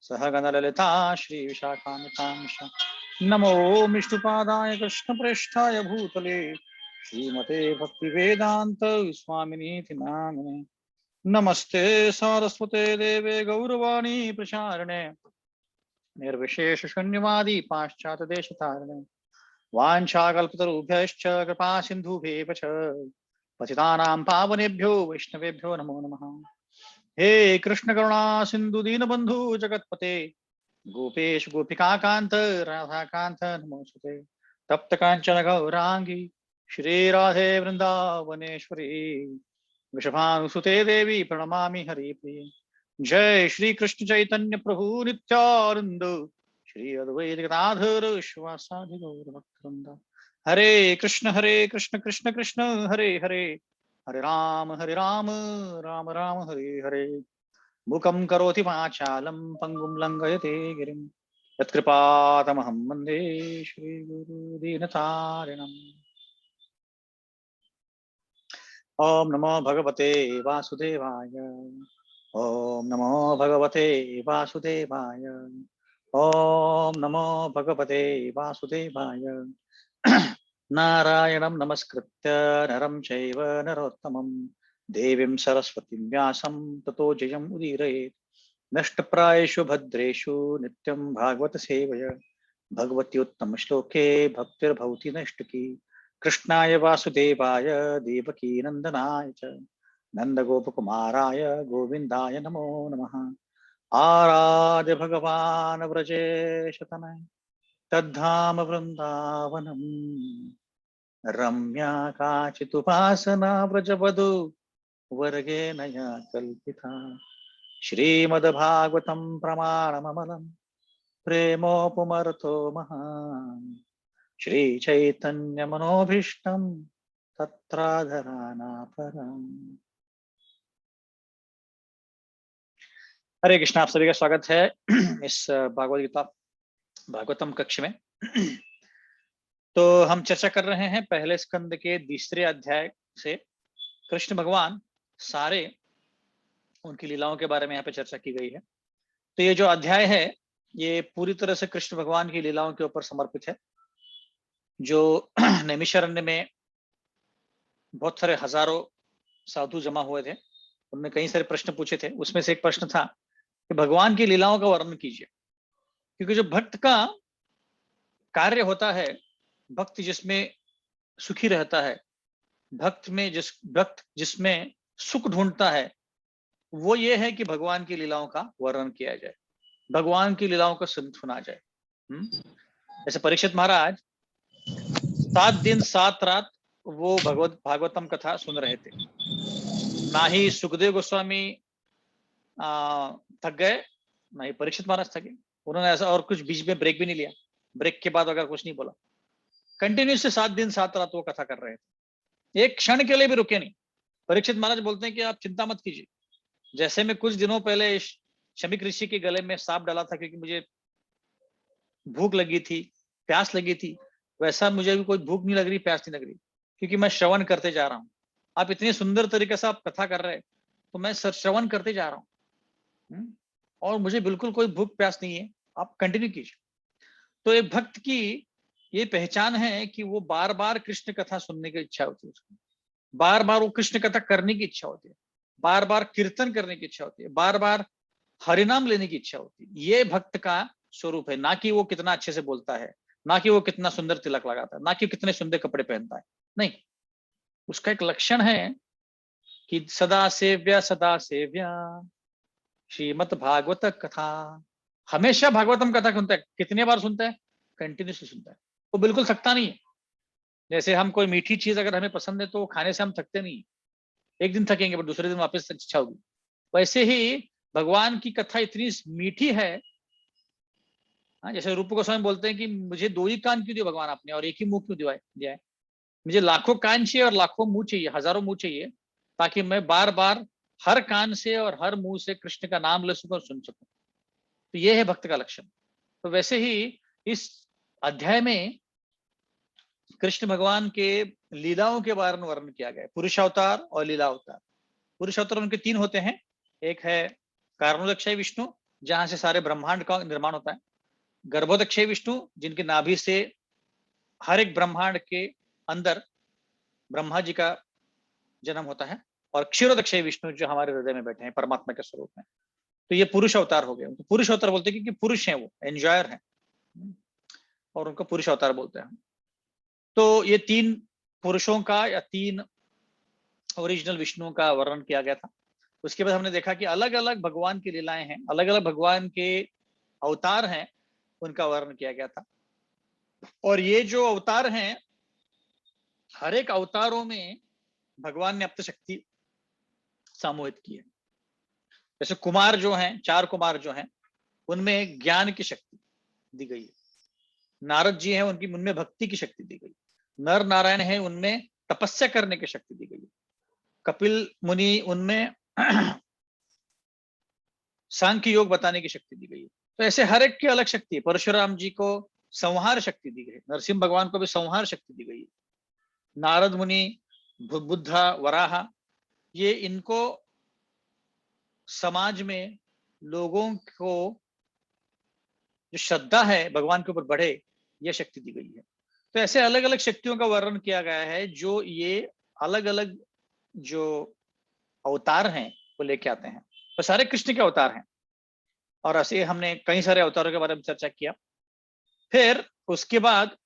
सहगणललिता श्रीविशाखान्वितांश नमो विष्णुपादाय कृष्णप्रेष्ठाय भूतले श्रीमते भक्तिवेदान्त स्वामिनीति नामिने। नमस्ते सारस्वते देवे गौरवाणी प्रचारिणे निर्विशेष शून्यवादी पाश्चात्य देशतारिणे वाञ्छाकल्पतरुभ्यश्च कृपा सिन्धुभ्येव च पतितानां पावनेभ्यो वैष्णवेभ्यो नमो नमः। हे कृष्ण करुणा सिंधु दीनबंधु जगतपते गोपेश गोपिका कांत राधा कांत नमोस्तुते। तप्त कांचन गौरांगी श्री राधे वृंदावनेश्वरी वृषभानुसुते देवी प्रणमामि हरिप्रिये। जय श्री कृष्ण चैतन्य प्रभु नित्यानंद श्री अद्वैत गदाधर शिवासादि गौर भक्तवृंद। हरे कृष्ण कृष्ण कृष्ण हरे हरे हरे राम राम राम हरे हरे। मुखं करोति वाचालं पंगुं लंघयते गिरिं यत्कृपातमहं वन्दे श्रीगुरुदीनतारिणम्। ओम नमो भगवते वासुदेवाय। ओम नमो भगवते वासुदेवाय। ओम नमो भगवते वासुदेवाय। नारायणं नमस्कृत्य नरं चैव नरोत्तमं देवीं सरस्वतीं व्यासं ततो जयम् उदीरयेत्। नष्टप्रायेषु भद्रेषु नित्यं भागवत सेवया भगवती उत्तम श्लोके भक्तिर्भवति नष्टकी। कृष्णाय वासुदेवाय देवकी नंदनाय च नंदगोपकुमाराय गोविंदाय नमो नमः। आराध्य भगवान् व्रजेशतनय तद्धाम वृंदावनम् रम्या काचिदुपासना व्रजवधू वर्गेण या कल्पिता। श्रीमद्भागवतं प्रमाणममलं प्रेमोपमर्तो महान् श्रीचैतन्यमनोभीष्टं तत्राधराना परम्। हरे कृष्णा, आप सभी का स्वागत है इस भागवत गीता भागवतम कक्ष में। तो हम चर्चा कर रहे हैं पहले स्कंद के तीसरे अध्याय से। कृष्ण भगवान सारे उनकी लीलाओं के बारे में यहाँ पे चर्चा की गई है। तो ये जो अध्याय है ये पूरी तरह से कृष्ण भगवान की लीलाओं के ऊपर समर्पित है। जो नैमिषारण्य में बहुत सारे हजारों साधु जमा हुए थे, उनने कई सारे प्रश्न पूछे थे। उसमें से एक प्रश्न था कि भगवान की लीलाओं का वर्णन कीजिए। क्योंकि जो भक्त का कार्य होता है, भक्त जिसमें सुखी रहता है, भक्त जिसमें सुख ढूंढता है, वो ये है कि भगवान की लीलाओं का वर्णन किया जाए, भगवान की लीलाओं का सुना जाए। जैसे परीक्षित महाराज 7 दिन 7 रात वो भागवतम कथा सुन रहे थे। ना ही सुखदेव गोस्वामी थक गए, ना ही परीक्षित महाराज थके। उन्होंने ऐसा और कुछ बीच में ब्रेक भी नहीं लिया, ब्रेक के बाद अगर कुछ नहीं बोला। कंटिन्यूस से 7 दिन 7 रात वो कथा कर रहे थे, एक क्षण के लिए भी रुके नहीं। परीक्षित महाराज बोलते हैं कि आप चिंता मत कीजिए, जैसे मैं कुछ दिनों पहले शमीक ऋषि के गले में सांप डाला था क्योंकि मुझे भूख लगी थी, प्यास लगी थी, वैसा मुझे भी कोई भूख नहीं लग रही, प्यास नहीं लग रही, क्योंकि मैं श्रवण करते जा रहा हूँ। आप इतने सुंदर तरीके से आप कथा कर रहे हैं, तो मैं श्रवण करते जा रहा हूँ और मुझे बिल्कुल कोई भूख प्यास नहीं है, आप कंटिन्यू कीजिए। तो एक भक्त की ये पहचान है कि वो बार बार कृष्ण कथा सुनने की इच्छा होती है उसको, बार बार वो कृष्ण कथा करने की इच्छा होती है, बार बार कीर्तन करने की इच्छा होती है, बार बार हरिनाम लेने की इच्छा होती है। ये भक्त का स्वरूप है, ना कि वो कितना अच्छे से बोलता है, ना कि वो कितना सुंदर तिलक लगाता है, ना कि कितने सुंदर कपड़े पहनता है। नहीं, उसका एक लक्षण है कि सदा सेव्या श्रीमद् भागवत कथा। हमेशा भागवतम कथा सुनता है। कितने बार सुनता है? कंटिन्यूसली सुनता है। वो बिल्कुल थकता नहीं है। जैसे हम कोई मीठी चीज अगर हमें पसंद है तो खाने से हम थकते नहीं, एक दिन थकेंगे पर दूसरे दिन वापस इच्छा होगी। वैसे ही भगवान की कथा इतनी मीठी है। जैसे रूप गोस्वामी बोलते हैं कि मुझे 2 ही कान क्यों दिए भगवान आपने और एक ही मुंह क्यों दिया है? मुझे लाखों कान चाहिए और लाखों मुंह चाहिए, हजारों मुंह चाहिए, ताकि मैं बार बार हर कान से और हर मुंह से कृष्ण का नाम ले सकूं और सुन सकूं। तो ये है भक्त का लक्षण। तो वैसे ही इस अध्याय में कृष्ण भगवान के लीलाओं के बारे में वर्णन किया गया है, पुरुषावतार और लीला अवतार। पुरुषावतार उनके 3 होते हैं। एक है कारणोदक्षय विष्णु, जहां से सारे ब्रह्मांड का निर्माण होता है। गर्भोदक्षय विष्णु, जिनकी नाभि से हर एक ब्रह्मांड के अंदर ब्रह्मा जी का जन्म होता है। और क्षीरोदक्षय विष्णु, जो हमारे हृदय में बैठे हैं परमात्मा के स्वरूप में। तो ये पुरुष अवतार हो गए। उनको पुरुष अवतार बोलते हैं क्योंकि पुरुष हैं, वो एंजॉयर हैं, और उनको पुरुष अवतार बोलते हैं। तो ये 3 पुरुषों का या 3 ओरिजिनल विष्णुओं का वर्णन किया गया था। उसके बाद हमने देखा कि अलग अलग भगवान की लीलाएं हैं, अलग अलग भगवान के अवतार हैं, उनका वर्णन किया गया था। और ये जो अवतार हैं, हर एक अवतारों में भगवान ने अपनी शक्ति सामूहित की है। जैसे कुमार जो हैं, 4 कुमार जो हैं, उनमें ज्ञान की शक्ति दी गई है। नारद जी हैं, उनमें भक्ति की शक्ति दी गई। नर नारायण है, उनमें तपस्या करने की शक्ति दी गई। कपिल मुनि, उनमें सांख्य योग बताने की शक्ति दी गई है। तो ऐसे हर एक की अलग शक्ति है। परशुराम जी को संहार शक्ति दी गई, नरसिंह भगवान को भी संहार शक्ति दी गई है। नारद मुनि, बुद्धा, वराह, ये इनको समाज में लोगों को जो श्रद्धा है भगवान के ऊपर बढ़े, यह शक्ति दी गई है। तो ऐसे अलग अलग शक्तियों का वर्णन किया गया है, जो ये अलग अलग जो अवतार हैं वो लेके आते हैं। तो सारे कृष्ण के अवतार हैं। और ऐसे हमने कई सारे अवतारों के बारे में चर्चा किया। फिर उसके बाद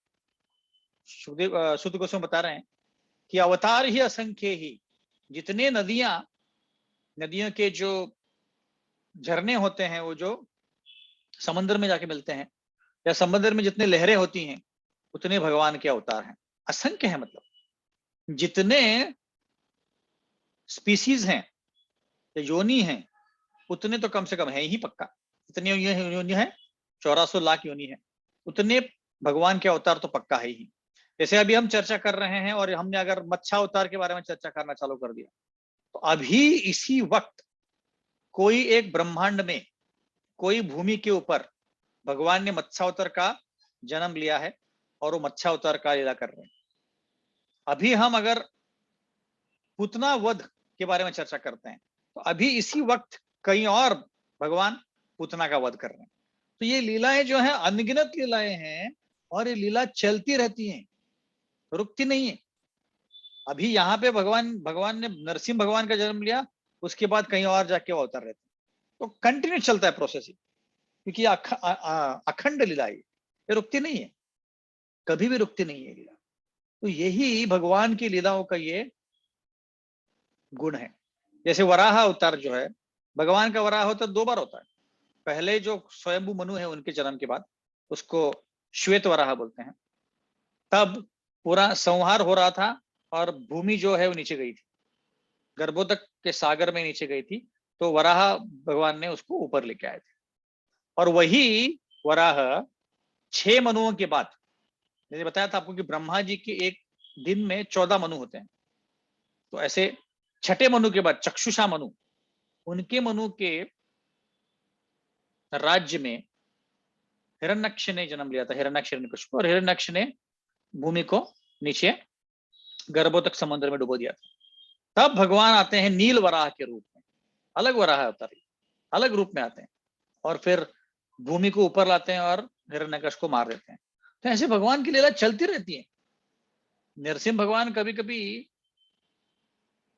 सुद गोस्वामी बता रहे हैं कि अवतार ही असंख्य ही। जितने नदियों के जो झरने होते हैं, वो जो समंदर में जाके मिलते हैं, या समंदर में जितने लहरें होती हैं, उतने भगवान के अवतार हैं। असंख्य है, मतलब जितने स्पीसीज हैं या योनि हैं, उतने तो कम से कम है ही पक्का। इतनी योनि है, 84 लाख योनि है, उतने भगवान के अवतार तो पक्का है ही। जैसे अभी हम चर्चा कर रहे हैं, और हमने अगर मत्स्य अवतार के बारे में चर्चा करना चालू कर दिया, तो अभी इसी वक्त कोई एक ब्रह्मांड में, कोई भूमि के ऊपर भगवान ने मत्स्यावतार का जन्म लिया है, और वो मत्स्यावतार का लीला कर रहे हैं। अभी हम अगर पूतना वध के बारे में चर्चा करते हैं, तो अभी इसी वक्त कहीं और भगवान पूतना का वध कर रहे हैं। तो ये लीलाएं जो है, अनगिनत लीलाएं हैं, और ये लीला चलती रहती हैं, रुकती नहीं है। अभी यहाँ पे भगवान ने नरसिंह भगवान का जन्म लिया, उसके बाद कहीं और जाके वो अवतार रहते हैं। तो कंटिन्यू चलता है प्रोसेस, क्योंकि अखंड लीला ये रुकती नहीं है, कभी भी रुकती नहीं है लीला। तो यही भगवान की लीलाओं का ये गुण है। जैसे वराह अवतार जो है, भगवान का वराह अवतार 2 बार होता है। पहले जो स्वयंभू मनु है, उनके जन्म के बाद उसको श्वेत वराह बोलते हैं। तब पूरा संहार हो रहा था, और भूमि जो है वो नीचे गई थी, गर्भोदक के सागर में नीचे गई थी। तो वराह भगवान ने उसको ऊपर लेके आए थे। और वही वराह 6 मनुओं के बाद, जैसे बताया था आपको कि ब्रह्मा जी के एक दिन में 14 मनु होते हैं। तो ऐसे 6ठे मनु के बाद चक्षुषा मनु, उनके मनु के राज्य में हिरण्यक्ष ने जन्म लिया था, हिरण्यक्ष हिरण्यकशिपु। और हिरण्यक्ष ने भूमि को नीचे गर्भोदक समुद्र में डुबो दिया था। तब भगवान आते हैं नील वराह के रूप में, अलग वराह अवतार, अलग रूप में आते हैं, और फिर भूमि को ऊपर लाते हैं और हिरण्यकश को मार देते हैं। तो ऐसे भगवान की लीला चलती रहती है। नरसिंह भगवान कभी कभी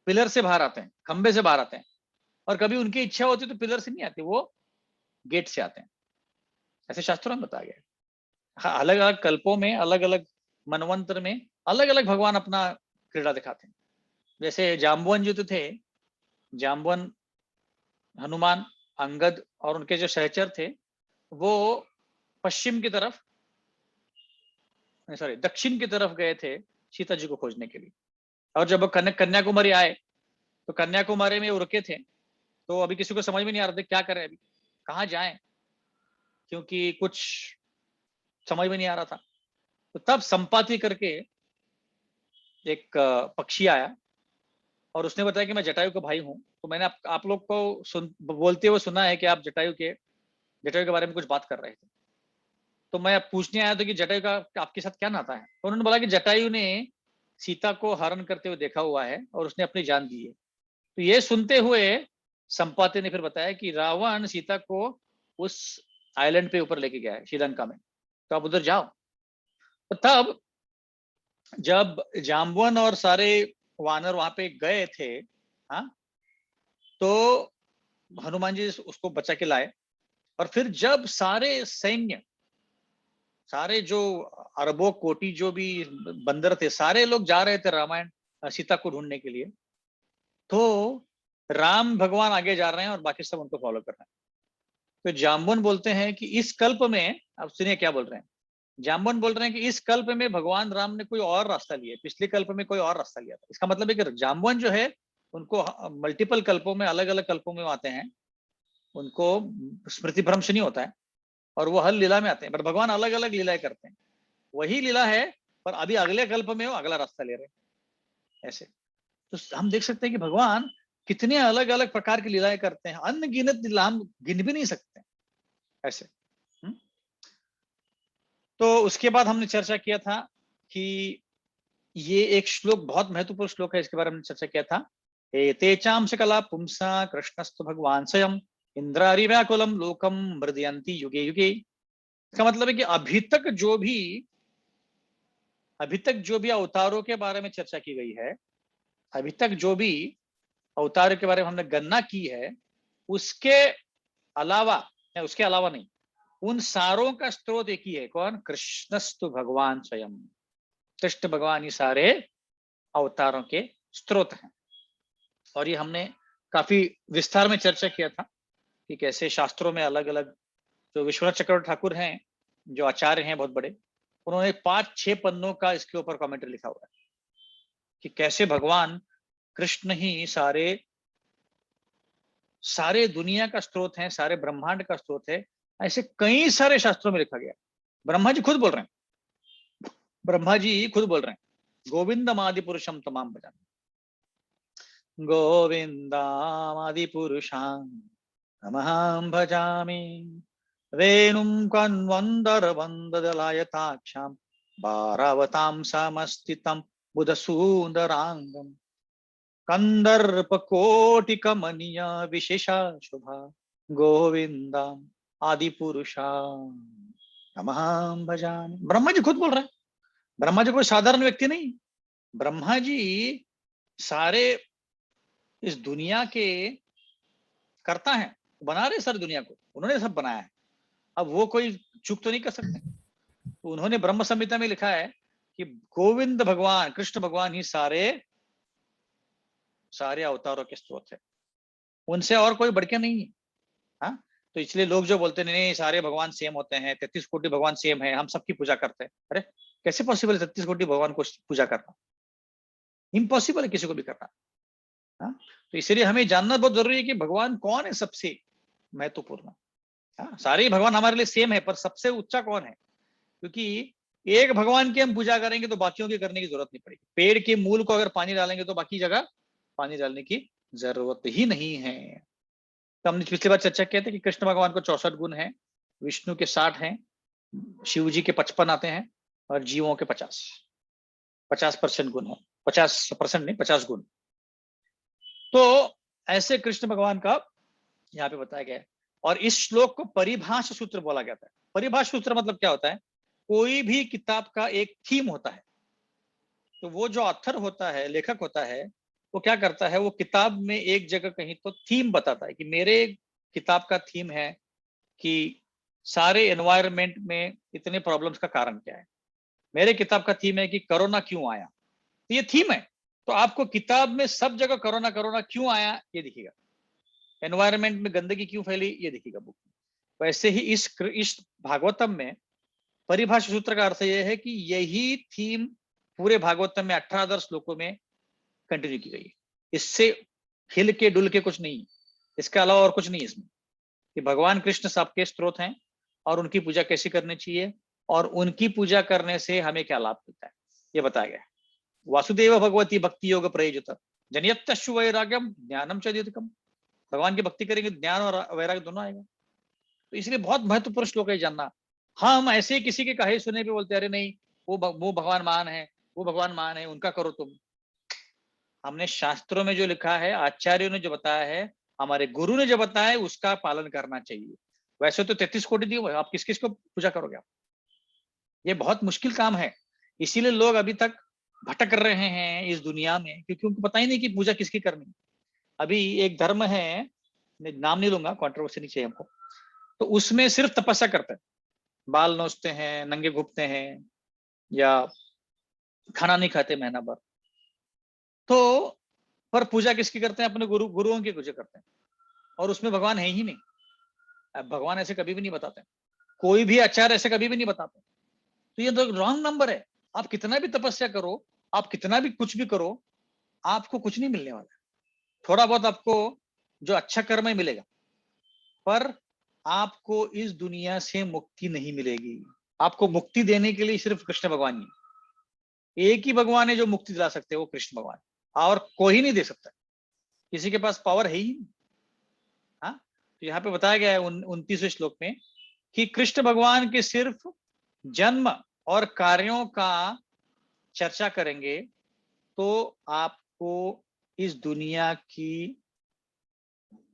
पिलर से बाहर आते हैं, खंबे से बाहर आते हैं, और कभी उनकी इच्छा होती है तो पिलर से नहीं आते, वो गेट से आते हैं। ऐसे शास्त्रों में बताया गया है। हाँ, अलग अलग कल्पों में, अलग अलग मनवंतर में अलग अलग भगवान अपना क्रीड़ा दिखाते हैं। जैसे जाम्बुवन जो थे, जाम्बुवन, हनुमान, अंगद और उनके जो सहचर थे, वो पश्चिम की तरफ, सॉरी दक्षिण की तरफ गए थे सीता जी को खोजने के लिए। और जब वो कन्याकुमारी आए, तो कन्याकुमारी में वो रुके थे। तो अभी किसी को समझ में नहीं आ रहा था क्या करें, अभी कहाँ जाएं, क्योंकि कुछ समझ में नहीं आ रहा था। तो तब संपाति करके एक पक्षी आया, और उसने बताया कि मैं जटायु का भाई हूँ। तो मैंने आप लोग को बोलते हुए सुना है कि आप जटायु के बारे में कुछ बात कर रहे थे। तो मैं पूछने आया था कि जटायु का आपके साथ क्या नाता है। तो उन्होंने बोला कि जटायु ने सीता को हरण करते हुए देखा हुआ है, और उसने अपनी जान दी है। तो ये सुनते हुए संपाति ने फिर बताया कि रावण सीता को उस आइलैंड पे ऊपर लेके गया है श्रीलंका में, तो आप उधर जाओ। तो तब जब जाम्बवन और सारे वानर वहां पे गए थे, हाँ, तो हनुमान जी उसको बचा के लाए। और फिर जब सारे सैन्य, सारे जो अरबों कोटि जो भी बंदर थे, सारे लोग जा रहे थे रामायण सीता को ढूंढने के लिए, तो राम भगवान आगे जा रहे हैं और बाकी सब उनको फॉलो कर रहे हैं। तो जाम्बवन बोलते हैं कि इस कल्प में, अब सुनिए क्या बोल रहे हैं, जाम्बवन बोल रहे हैं कि इस कल्प में भगवान राम ने कोई और रास्ता लिया, पिछले कल्प में कोई और रास्ता लिया था। इसका मतलब है कि जाम्बवन जो है उनको मल्टीपल कल्पों में, अलग अलग कल्पों में आते हैं, उनको स्मृति भ्रंश नहीं होता है, और वो हर लीला में आते हैं, बट भगवान अलग अलग लीलाएं करते हैं। वही लीला है, पर अभी अगले कल्प में वो अगला रास्ता ले रहे हैं ऐसे। तो हम देख सकते हैं कि भगवान कितने अलग अलग प्रकार की लीलाएं करते हैं, अनगिनत लीला, हम गिन भी नहीं सकते ऐसे। तो उसके बाद हमने चर्चा किया था कि ये एक श्लोक बहुत महत्वपूर्ण श्लोक है, इसके बारे में चर्चा किया था। तेचाम सकला पुंसा कृष्णस्तु भगवान स्वयं इंद्रारि व्याकुलम लोकम मृदयंती युगे युगे। इसका मतलब है कि अभी तक जो भी अवतारों के बारे में चर्चा की गई है, अभी तक जो भी अवतारों के बारे में हमने गणना की है, उसके अलावा, उसके अलावा नहीं, उन सारों का स्रोत एक ही है। कौन? कृष्णस्तु भगवान स्वयं। कृष्ण भगवान ही सारे अवतारों के स्रोत हैं। और ये हमने काफी विस्तार में चर्चा किया था कि कैसे शास्त्रों में अलग अलग, जो विश्वनाथ चक्रवर्ती ठाकुर हैं, जो आचार्य हैं बहुत बड़े, उन्होंने 5-6 पन्नों का इसके ऊपर कमेंट्री लिखा हुआ है कि कैसे भगवान कृष्ण ही सारे दुनिया का स्रोत है, सारे ब्रह्मांड का स्रोत है। ऐसे कई सारे शास्त्रों में लिखा गया। ब्रह्मा जी खुद बोल रहे हैं, ब्रह्मा जी खुद बोल रहे हैं, गोविंदम आदि पुरुषम तमाम भजामि, गोविंदम आदि पुरुषाम तमहं भजामि, वेणुं कन्वन्दर वन्ददलायताक्षां भारावतां समस्थितं बुधसून्दराङ्गम् कंदर्पकोटिकमनीय विशेषा शुभा गोविंदम आदि पुरुषा नमः भजामि। ब्रह्मा जी खुद बोल रहे हैं। ब्रह्मा जी कोई साधारण व्यक्ति नहीं। ब्रह्मा जी सारे इस दुनिया के कर्ता हैं, बना रहे सर दुनिया को, उन्होंने सब बनाया है। अब वो कोई चूक तो नहीं कर सकते। तो उन्होंने ब्रह्म संहिता में लिखा है कि गोविंद भगवान, कृष्ण भगवान ही सारे अवतारों के स्रोत है, उनसे और कोई बढ़ के नहीं है। हाँ, तो इसलिए लोग जो बोलते नहीं सारे भगवान सेम होते हैं, 33 कोटि भगवान सेम है, हम सबकी पूजा करते हैं, अरे कैसे पॉसिबल है 33 कोटि भगवान को पूजा करना? इम्पॉसिबल है किसी को भी करना। हाँ, तो इसलिए हमें जानना बहुत जरूरी है कि भगवान कौन है सबसे महत्वपूर्ण। हाँ, सारे ही भगवान हमारे लिए सेम है, पर सबसे ऊंचा कौन है? क्योंकि एक भगवान की हम पूजा करेंगे तो बाकियों की करने की जरूरत नहीं पड़ेगी। पेड़ के मूल को अगर पानी डालेंगे तो बाकी जगह पानी डालने की जरूरत ही नहीं है। तो हमने पिछली बार चर्चा किया था कि कृष्ण भगवान को 64 गुण हैं, विष्णु के 60 हैं, शिव जी के 55 आते हैं, और जीवों के 50% गुण है। 50% नहीं, 50 गुण। तो ऐसे कृष्ण भगवान का यहाँ पे बताया गया है। और इस श्लोक को परिभाषा सूत्र बोला जाता है। परिभाषा सूत्र मतलब क्या होता है? कोई भी किताब का एक थीम होता है, तो वो जो ऑथर होता है, लेखक होता है, वो क्या करता है, वो किताब में एक जगह कहीं तो थीम बताता है कि मेरे किताब का थीम है कि सारे एनवायरनमेंट में इतने प्रॉब्लम्स का कारण क्या है। मेरे किताब का थीम है कि कोरोना क्यों आया, तो ये थीम है। तो आपको किताब में सब जगह कोरोना कोरोना क्यों आया ये दिखेगा, एनवायरनमेंट में गंदगी क्यों फैली ये दिखेगा बुक में। वैसे ही इस भागवतम में परिभाषा सूत्र का अर्थ यह है कि यही थीम पूरे भागवतम में 18 श्लोकों में कंटिन्यू की गई है। इससे हिल के डुल के कुछ नहीं, इसके अलावा और कुछ नहीं इसमें, कि भगवान कृष्ण सबके स्रोत हैं और उनकी पूजा कैसे करनी चाहिए और उनकी पूजा करने से हमें क्या लाभ मिलता है, ये बताया गया है। वासुदेव भगवती भक्ति योग प्रयोजत जनियत्यशु वैराग्यम ज्ञानम चरितकम। भगवान की भक्ति करेंगे ज्ञान और वैराग्य दोनों आएगा। तो इसलिए बहुत महत्वपूर्ण श्लोक है जानना। हम ऐसे ही किसी के कहे सुने पे बोलते अरे नहीं वो भगवान मान है, वो भगवान मान है, उनका करो तुम। हमने शास्त्रों में जो लिखा है, आचार्यों ने जो बताया है, हमारे गुरु ने जो बताया है, उसका पालन करना चाहिए। वैसे तो 33 कोटि दिए हुए, आप किस किस को पूजा करोगे आप? ये बहुत मुश्किल काम है। इसीलिए लोग अभी तक भटक रहे हैं इस दुनिया में, क्योंकि उनको पता ही नहीं कि पूजा किसकी करनी। अभी एक धर्म है, मैं नाम नहीं लूंगा, कंट्रोवर्सी नहीं चाहिए हमको, तो उसमें सिर्फ तपस्या करते हैं, बाल नोचते हैं, नंगे घूमते हैं, या खाना नहीं खाते महीना भर। तो पर पूजा किसकी करते हैं? अपने गुरुओं की पूजा करते हैं, और उसमें भगवान है ही नहीं। अब भगवान ऐसे कभी भी नहीं बताते, कोई भी आचार्य ऐसे कभी भी नहीं बताते। तो ये तो रॉन्ग नंबर है। आप कितना भी तपस्या करो, आप कितना भी कुछ भी करो, आपको कुछ नहीं मिलने वाला। थोड़ा बहुत आपको जो अच्छा कर्म है मिलेगा, पर आपको इस दुनिया से मुक्ति नहीं मिलेगी। आपको मुक्ति देने के लिए सिर्फ कृष्ण भगवान ही, एक ही भगवान है जो मुक्ति दिला सकते हैं, वो कृष्ण भगवान, और कोई नहीं दे सकता। किसी के पास पावर है ही नहीं। हाँ, तो यहाँ पे बताया गया है 29वें श्लोक में कि कृष्ण भगवान के सिर्फ जन्म और कार्यों का चर्चा करेंगे तो आपको इस दुनिया की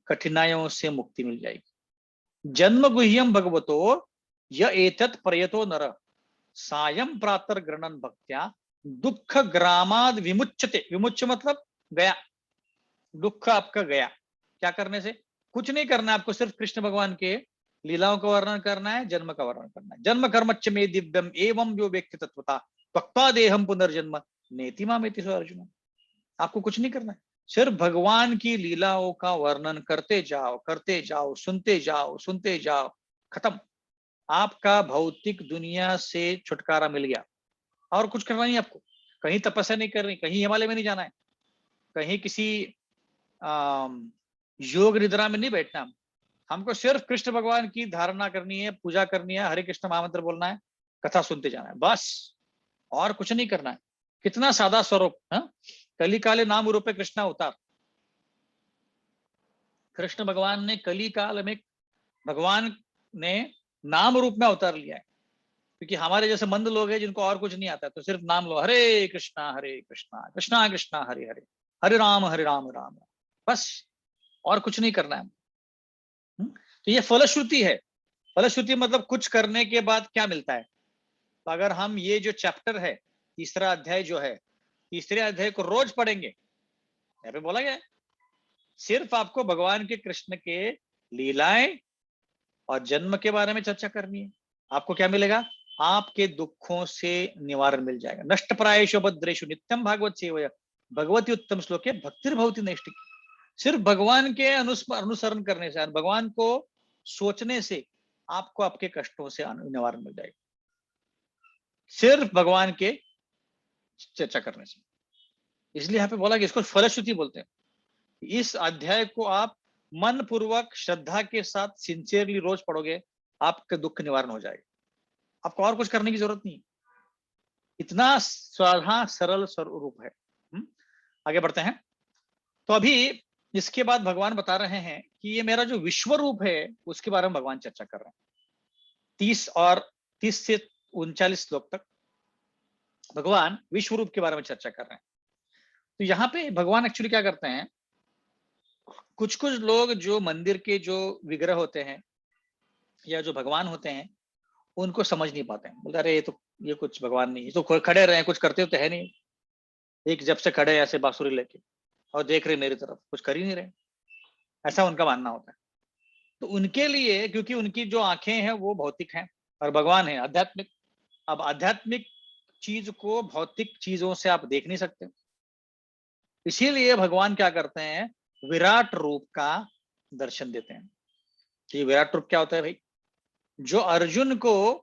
कठिनाइयों से मुक्ति मिल जाएगी। जन्म गुह्यम भगवतो य एतत् प्रयतो नर सायं प्रातर गृणन भक्त्या दुख ग्रामाद विमुच्यते। विमुच्य मतलब गया, दुख आपका गया। क्या करने से? कुछ नहीं करना, आपको सिर्फ कृष्ण भगवान के लीलाओं का वर्णन करना है, जन्म का वर्णन करना है। जन्म कर्मच्च में दिव्यम एवं जो व्यक्ति तत्वता भक्ता देहम पुनर्जन्म नेति मामेति सो अर्जुन। आपको कुछ नहीं करना है, सिर्फ भगवान की लीलाओं का वर्णन करते जाओ, सुनते जाओ, खत्म। आपका भौतिक दुनिया से छुटकारा मिल गया, और कुछ करना नहीं आपको। कहीं तपस्या नहीं करनी, कहीं हिमालय में नहीं जाना है, कहीं किसी योग निद्रा में नहीं बैठना। हमको सिर्फ कृष्ण भगवान की धारणा करनी है, पूजा करनी है, हरे कृष्ण महामंत्र बोलना है, कथा सुनते जाना है, बस, और कुछ नहीं करना है। कितना सादा स्वरूप। कली काले नाम रूपे कृष्णा अवतार। कृष्ण भगवान ने कली काल में, भगवान ने नाम रूप में अवतार लिया है। क्योंकि हमारे जैसे मंद लोग हैं जिनको और कुछ नहीं आता, तो सिर्फ नाम लो, हरे कृष्णा कृष्णा कृष्णा हरे हरे, हरे राम राम राम, बस, और कुछ नहीं करना है। तो ये फलश्रुति है। फलश्रुति मतलब कुछ करने के बाद क्या मिलता है। तो अगर हम ये जो चैप्टर है, तीसरा अध्याय जो है, तीसरे अध्याय को रोज पढ़ेंगे, यहाँ पे बोला गया है सिर्फ आपको भगवान के कृष्ण के लीलाएं और जन्म के बारे में चर्चा करनी है। आपको क्या मिलेगा? आपके दुखों से निवारण मिल जाएगा। नष्ट प्रायेषु भद्रेषु नित्यम भागवत सेवया भगवती उत्तम श्लोके भक्तिर्भवति नैष्टिक। सिर्फ भगवान के अनुसरण करने से, भगवान को सोचने से आपको आपके कष्टों से निवारण मिल जाएगा, सिर्फ भगवान के चर्चा करने से। इसलिए यहाँ पे बोला कि इसको फलश्रुति बोलते हैं। इस अध्याय को आप मन पूर्वक श्रद्धा के साथ सिंसियरली रोज पढ़ोगे, आपका दुख निवारण हो जाएगा। आपको और कुछ करने की जरूरत नहीं, इतना साधा सरल स्वरूप है। आगे बढ़ते हैं। तो अभी इसके बाद भगवान बता रहे हैं कि ये मेरा जो विश्व रूप है उसके बारे में भगवान चर्चा कर रहे हैं। 30 से 39 श्लोक तक भगवान विश्व रूप के बारे में चर्चा कर रहे हैं। तो यहाँ पे भगवान एक्चुअली क्या करते हैं, कुछ कुछ लोग जो मंदिर के जो विग्रह होते हैं या जो भगवान होते हैं उनको समझ नहीं पाते हैं। बोलते अरे ये कुछ भगवान नहीं, तो खड़े रहे, कुछ करते तो है नहीं, एक जब से खड़े ऐसे बांसुरी लेके और देख रहे मेरी तरफ, कुछ कर ही नहीं रहे, ऐसा उनका मानना होता है। तो उनके लिए, क्योंकि उनकी जो आंखें हैं वो भौतिक हैं और भगवान है आध्यात्मिक। अब आध्यात्मिक चीज को भौतिक चीजों से आप देख नहीं सकते, इसीलिए भगवान क्या करते हैं, विराट रूप का दर्शन देते हैं। ये विराट रूप क्या होता है भाई? जो अर्जुन को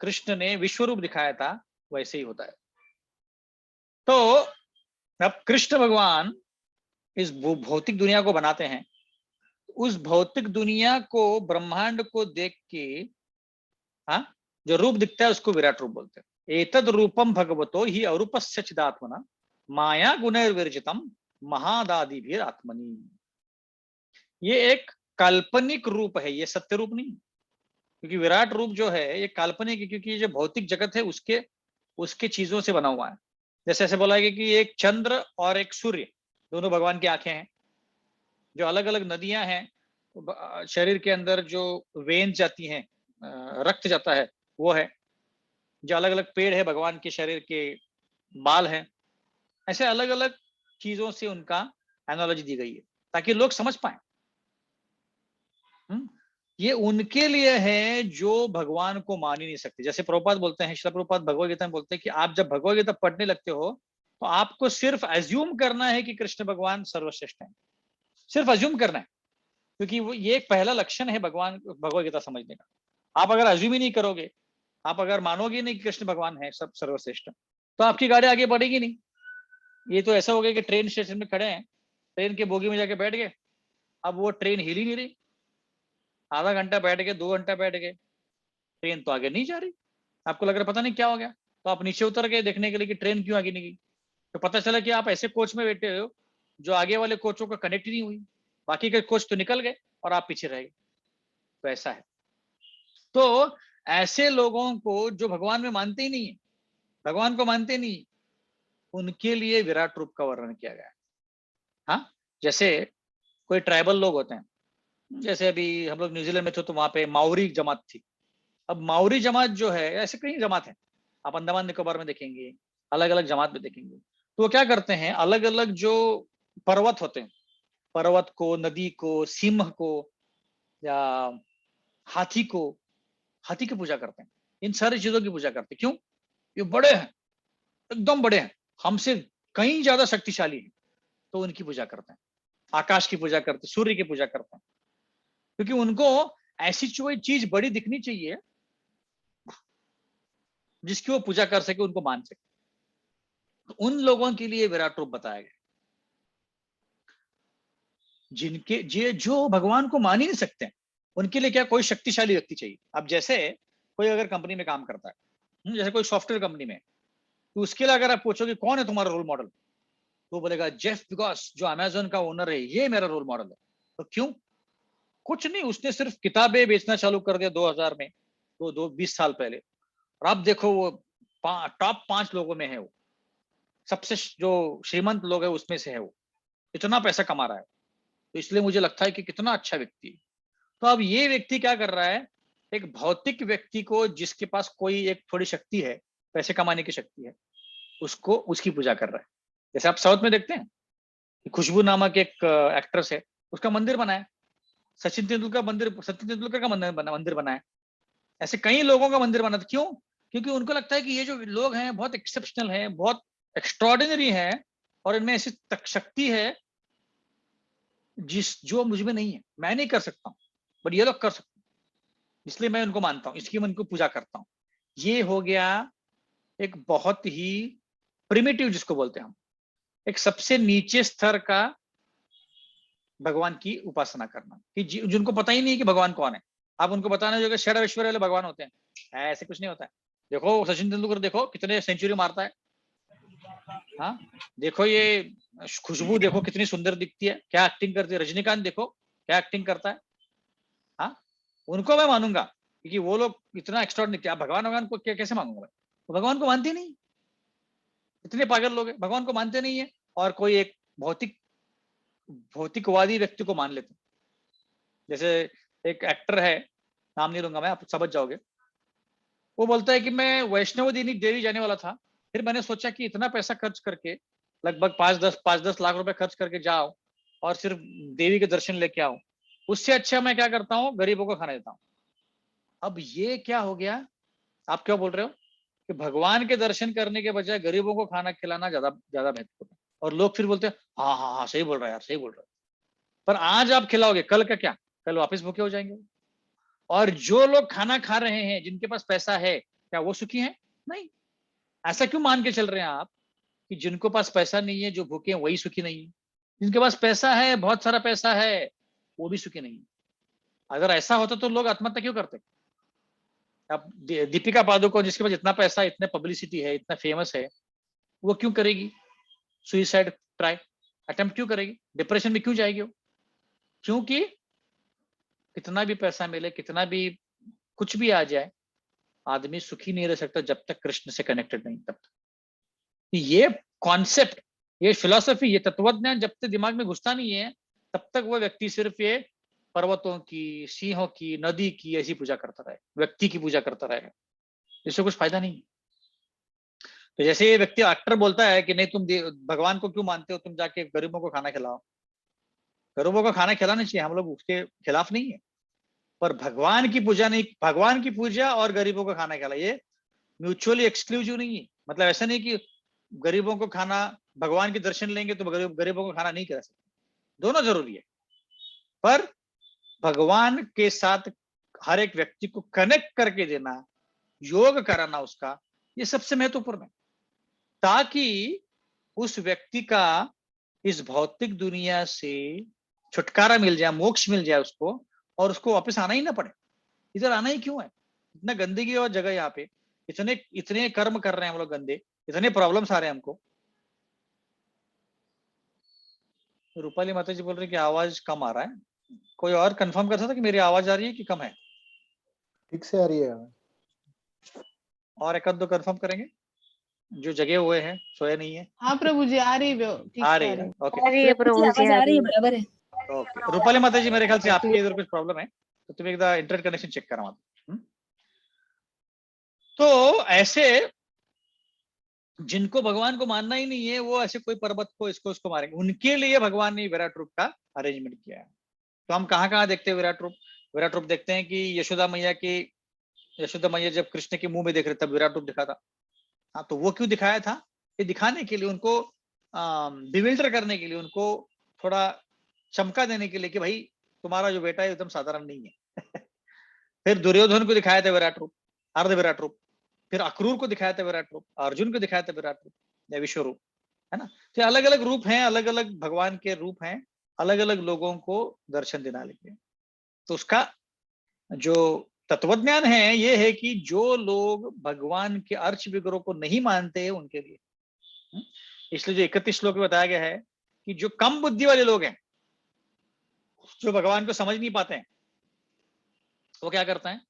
कृष्ण ने विश्व रूप दिखाया था वैसे ही होता है। तो अब कृष्ण भगवान इस भौतिक दुनिया को बनाते हैं, उस भौतिक दुनिया को, ब्रह्मांड को देख के जो रूप दिखता है उसको विराट रूप बोलते हैं। एतद रूपम भगवतो ही अरूपस्य चिदात्मना माया गुणैर्विरजितम महादादि भी आत्मनि। ये एक काल्पनिक रूप है, ये सत्य रूप नहीं। क्योंकि विराट रूप जो है ये काल्पनिक है, क्योंकि ये जो भौतिक जगत है उसके चीजों से बना हुआ है। जैसे ऐसे बोला गया कि एक चंद्र और एक सूर्य दोनों भगवान की आंखें हैं। जो अलग अलग नदियां हैं शरीर के अंदर जो वेन जाती हैं, रक्त जाता है, वो है। जो अलग अलग पेड़ है भगवान के शरीर के, बाल हैं। ऐसे अलग अलग चीजों से उनका एनालॉजी दी गई है ताकि लोग समझ पाए। ये उनके लिए है जो भगवान को मान ही नहीं सकते। जैसे प्रभुपाद बोलते हैं, श्रील प्रभुपाद भगवद गीता में बोलते हैं कि आप जब भगवद गीता पढ़ने लगते हो तो आपको सिर्फ अज्यूम करना है कि कृष्ण भगवान सर्वश्रेष्ठ है। सिर्फ अज्यूम करना है, क्योंकि वो ये एक पहला लक्षण है भगवान भगवद गीता समझने का। आप अगर अज्यूम ही नहीं करोगे, आप अगर मानोगे नहीं कि कृष्ण भगवान है सब सर्वश्रेष्ठ, तो आपकी गाड़ी आगे बढ़ेगी नहीं। ये तो ऐसा हो गया कि ट्रेन स्टेशन में खड़े हैं, ट्रेन के बोगी में जाके बैठ गए, अब वो ट्रेन हिल ही नहीं रही। आधा घंटा बैठ गए, 2 घंटा बैठ गए, ट्रेन तो आगे नहीं जा रही। आपको लग रहा पता नहीं क्या हो गया, तो आप नीचे उतर गए देखने के लिए कि ट्रेन क्यों आगे नहीं गई। तो पता चला कि आप ऐसे कोच में बैठे हो जो आगे वाले कोचों का कनेक्ट ही नहीं हुई, बाकी के कोच तो निकल गए और आप पीछे रह गए। तो ऐसा है। तो ऐसे लोगों को जो भगवान में मानते ही नहीं है, भगवान को मानते नहीं, उनके लिए विराट रूप का वर्णन किया गया है। हाँ, जैसे कोई ट्राइबल लोग होते हैं, जैसे अभी हम लोग न्यूजीलैंड में थे तो वहां पे माओरी जमात थी। अब माओरी जमात जो है, ऐसे कई जमात है, आप अंडमान निकोबार में देखेंगे, अलग अलग जमात में देखेंगे। तो वो क्या करते हैं, अलग अलग जो पर्वत होते हैं, पर्वत को, नदी को, सिंह को या हाथी को, हाथी की पूजा करते हैं। इन सारी चीजों की पूजा करते हैं। क्यों? ये बड़े हैं, एकदम बड़े हैं, हमसे कहीं ज्यादा शक्तिशाली है, तो उनकी पूजा करते हैं। आकाश की पूजा करते हैं, सूर्य की पूजा करते हैं, क्योंकि उनको ऐसी कोई चीज बड़ी दिखनी चाहिए जिसकी वो पूजा कर सके, उनको मान सके। तो उन लोगों के लिए विराट रूप बताया गया, जिनके जो भगवान को मान ही नहीं सकते, उनके लिए क्या कोई शक्तिशाली व्यक्ति चाहिए। अब जैसे कोई अगर कंपनी में काम करता है, जैसे कोई सॉफ्टवेयर कंपनी में, तो उसके लिए अगर आप पूछोगे कौन है तुम्हारा रोल मॉडल, तो बोलेगा जेफ बिजोस जो अमेजोन का ओनर है, ये मेरा रोल मॉडल है। तो क्यों? कुछ नहीं, उसने सिर्फ किताबें बेचना चालू कर दिया 2000 में, 20 साल पहले, और अब देखो वो टॉप 5 लोगों में है, वो सबसे जो श्रीमंत लोग है उसमें से है, वो इतना पैसा कमा रहा है। तो इसलिए मुझे लगता है कि कितना अच्छा व्यक्ति है। तो अब ये व्यक्ति क्या कर रहा है, एक भौतिक व्यक्ति को जिसके पास कोई एक थोड़ी शक्ति है, पैसे कमाने की शक्ति है, उसको उसकी पूजा कर रहा है। जैसे आप साउथ में देखते हैं, खुशबू नामक एक एक्ट्रेस है, उसका मंदिर बनाया। सचिन तेंदुलकर का मंदिर बनाया। ऐसे कई लोगों का मंदिर बना था। क्यों? क्योंकि उनको लगता है कि ये जो लोग हैं बहुत एक्सेप्शनल हैं, बहुत एक्स्ट्रॉर्डिनरी हैं, और इनमें ऐसी शक्ति है जो मुझ में नहीं है, मैं नहीं कर सकता हूँ, बट ये लोग कर सकते हैं, इसलिए मैं उनको मानता हूँ, इसकी मैं उनको पूजा करता हूँ। ये हो गया एक बहुत ही प्रिमिटिव, जिसको बोलते हैं हम, एक सबसे नीचे स्तर का भगवान की उपासना करना, कि जिनको पता ही नहीं है कि भगवान कौन है। आप उनको बताना जो कि षड ऐश्वर्य वाले भगवान होते हैं, ऐसे कुछ नहीं होता है। देखो सचिन तेंदुलकर, देखो कितने सेंचुरी मारता है। हाँ, देखो ये खुशबू, देखो कितनी सुंदर दिखती है, क्या एक्टिंग करती है। रजनीकांत देखो क्या एक्टिंग करता है। हाँ, उनको मैं मानूंगा, क्योंकि वो लोग इतना एक्स्ट्राऑर्डिनरी। क्या भगवान, भगवान को कैसे मांगूंगा मैं? तो भगवान को मानते नहीं, इतने पागल लोग हैं, भगवान को मानते नहीं है, और कोई एक भौतिकवादी व्यक्ति को मान लेते हैं। जैसे एक एक्टर है, नाम नहीं लूंगा मैं, आप समझ जाओगे। वो बोलता है कि मैं वैष्णो देवी जाने वाला था, फिर मैंने सोचा कि इतना पैसा खर्च करके, लगभग 5-10 लाख रुपए खर्च करके जाओ और सिर्फ देवी के दर्शन लेके आओ, उससे अच्छा मैं क्या करता हूँ, गरीबों को खाना देता हूँ। अब ये क्या हो गया? आप क्या बोल रहे हो कि भगवान के दर्शन करने के बजाय गरीबों को खाना खिलाना ज्यादा ज्यादा महत्वपूर्ण है। और लोग फिर बोलते हैं हाँ हाँ हाँ, सही बोल रहा है यार, सही बोल रहा है। पर आज आप खिलाओगे, कल का क्या? कल वापस भूखे हो जाएंगे। और जो लोग खाना खा रहे हैं, जिनके पास पैसा है, क्या वो सुखी हैं? नहीं। ऐसा क्यों मान के चल रहे हैं आप कि जिनको पास पैसा नहीं है, जो भूखे हैं, वही सुखी नहीं है? जिनके पास पैसा है, बहुत सारा पैसा है, वो भी सुखी नहीं है। अगर ऐसा होता तो लोग आत्महत्या क्यों करते? अब दीपिका पादुकोण, जिसके पास इतना पैसा, इतने पब्लिसिटी है, इतना फेमस है, वो क्यों करेगी सुइसाइड ट्राई, अटेम्प्ट क्यों करेगी? डिप्रेशन में क्यों जाएगी वो? क्योंकि कितना भी पैसा मिले, कितना भी कुछ भी आ जाए, आदमी सुखी नहीं रह सकता जब तक कृष्ण से कनेक्टेड नहीं, तब तक। ये कॉन्सेप्ट, ये फिलॉसफी, ये तत्वज्ञान जब तक दिमाग में घुसता नहीं है, तब तक वो व्यक्ति सिर्फ ये पर्वतों की, सिंहों की, नदी की ऐसी पूजा करता रहे, व्यक्ति की पूजा करता रहे, इससे कुछ फायदा नहीं है। तो जैसे ये व्यक्ति एक्टर बोलता है कि नहीं तुम भगवान को क्यों मानते हो, तुम जाके गरीबों को खाना खिलाओ, गरीबों को खाना खिलाना चाहिए, हम लोग उसके खिलाफ नहीं है, पर भगवान की पूजा नहीं, भगवान की पूजा और गरीबों को खाना खिलाए, ये म्यूचुअली एक्सक्लूसिव नहीं है। मतलब ऐसा नहीं कि गरीबों को खाना, भगवान के दर्शन लेंगे तो गरीबों को खाना नहीं खिला सकते, दोनों जरूरी है। पर भगवान के साथ हर एक व्यक्ति को कनेक्ट करके देना, योग कराना उसका, ये सबसे महत्वपूर्ण है, ताकि उस व्यक्ति का इस भौतिक दुनिया से छुटकारा मिल जाए, मोक्ष मिल जाए उसको, और उसको वापस आना ही ना पड़े। इधर आना ही क्यों है, इतना गंदगी और जगह, यहाँ पे इतने इतने कर्म कर रहे हैं हम लोग गंदे, इतने प्रॉब्लम्स आ रहे हैं हमको। रूपाली माता जी बोल रही कि आवाज कम आ रहा है, कोई और कंफर्म कर सकता कि मेरी आवाज आ रही है कि कम है? ठीक से आ रही है। और एक दो कंफर्म करेंगे जो जगे हुए हैं, सोए नहीं है। हाँ प्रभु जी आ रही है, ठीक आ से रही आ है रही ना? है। ओके आ रही है प्रभु जी, आवाज आ आ रही रही है, है। बराबर है। ओके। रूपाली माता जी मेरे ख्याल से आपके इधर कुछ प्रॉब्लम है, तो तुम एकदा इंटरनेट कनेक्शन चेक करा मत। तो ऐसे जिनको भगवान को मानना ही नहीं है, वो ऐसे कोई पर्वत को इसको उसको मारेंगे, उनके लिए भगवान ने विराट रूप का अरेंजमेंट किया है। तो हम कहाँ कहाँ देखते हैं विराट रूप? विराट रूप देखते हैं कि यशोदा मैया जब कृष्ण के मुंह में देख रहे तब विराट रूप दिखा था। हाँ, तो वो क्यों दिखाया था? ये दिखाने के लिए, उनको बिविल्डर करने के लिए, उनको थोड़ा चमका देने के लिए कि भाई तुम्हारा जो बेटा है एकदम साधारण नहीं है। फिर दुर्योधन को दिखाया था विराट रूप, अर्ध विराट रूप। फिर अक्रूर को दिखाया था विराट रूप, अर्जुन को दिखाया था विराट रूप या विश्व रूप, है ना? तो अलग अलग रूप हैं, अलग अलग भगवान के रूप हैं, अलग अलग लोगों को दर्शन देना लेके। तो उसका जो तत्वज्ञान है ये है कि जो लोग भगवान के अर्च विग्रह को नहीं मानते हैं उनके लिए, इसलिए जो 31 श्लोक में बताया गया है कि जो कम बुद्धि वाले लोग हैं, जो भगवान को समझ नहीं पाते हैं, वो क्या करते हैं,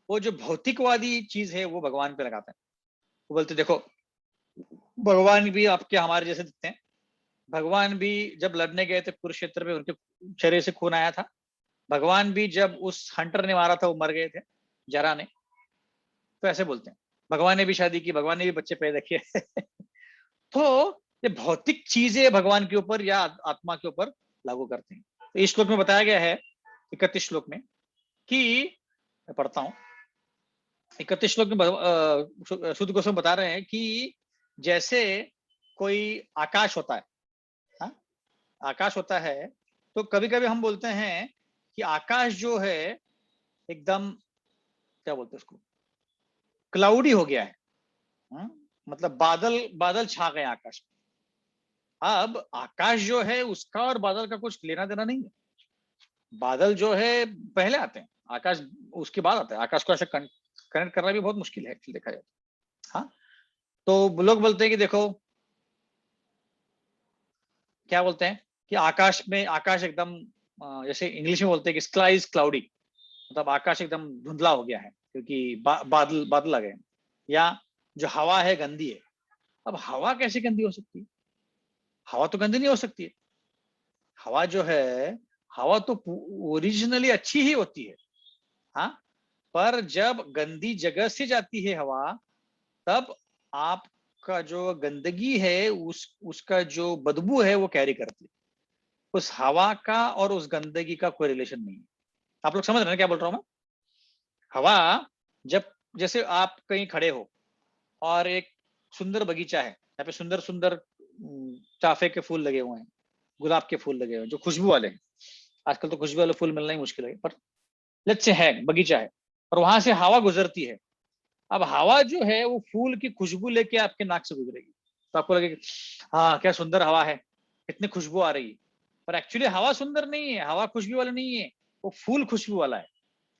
वो जो भौतिकवादी चीज है वो भगवान पे लगाते हैं। वो बोलते देखो भगवान भी आपके हमारे जैसे दिखते हैं, भगवान भी जब लड़ने गए थे कुरुक्षेत्र में उनके शरीर से खून आया था, भगवान भी जब उस हंटर ने मारा था वो मर गए थे, जरा ने। तो ऐसे बोलते हैं भगवान ने भी शादी की, भगवान ने भी बच्चे पैदा किए। तो ये भौतिक चीजें भगवान के ऊपर या आत्मा के ऊपर लागू करते हैं। तो इस श्लोक में बताया गया है 31 श्लोक में कि, मैं पढ़ता हूं, 31 श्लोक में शुद्ध गोस्वामी बता रहे हैं कि जैसे कोई आकाश होता है, हा? आकाश होता है, तो कभी कभी हम बोलते हैं कि आकाश जो है एकदम, क्या बोलते हैं उसको, क्लाउडी हो गया है, हा? मतलब बादल बादल छा गए आकाश में। अब आकाश जो है उसका और बादल का कुछ लेना देना नहीं है, बादल जो है पहले आते हैं, आकाश उसके बाद आता है। आकाश को ऐसे कनेक्ट करना भी बहुत मुश्किल है देखा जाए। हाँ, तो लोग बोलते हैं कि देखो, क्या बोलते हैं कि आकाश में, आकाश एकदम जैसे इंग्लिश में बोलते हैं कि स्काई इज क्लाउडी, मतलब आकाश एकदम धुंधला हो गया है क्योंकि बादल बादल आ गए। या जो हवा है गंदी है। अब हवा कैसे गंदी हो सकती है? हवा तो गंदी नहीं हो सकती है। हवा जो है, हवा तो ओरिजिनली अच्छी ही होती है, हाँ, पर जब गंदी जगह से जाती है हवा, तब आपका जो गंदगी है उसका जो बदबू है वो कैरी करती है। उस हवा का और उस गंदगी का कोई रिलेशन नहीं है। आप लोग समझ रहे हैं क्या बोल रहा हूं मैं? हवा जब, जैसे आप कहीं खड़े हो और एक सुंदर बगीचा है, यहाँ पे सुंदर सुंदर चाफे के फूल लगे हुए हैं, गुलाब के फूल लगे हुए हैं जो खुशबू वाले हैं। आजकल तो खुशबू वाले फूल मिलना ही मुश्किल है, पर लेट्स से है बगीचा है और वहां से हवा गुजरती है। अब हवा जो है वो फूल की खुशबू लेके आपके नाक से गुजरेगी, तो आपको लगेगा हाँ क्या सुंदर हवा है, कितनी खुशबू आ रही है। पर एक्चुअली हवा सुंदर नहीं है, हवा खुशबू वाला नहीं है, वो फूल खुशबू वाला है।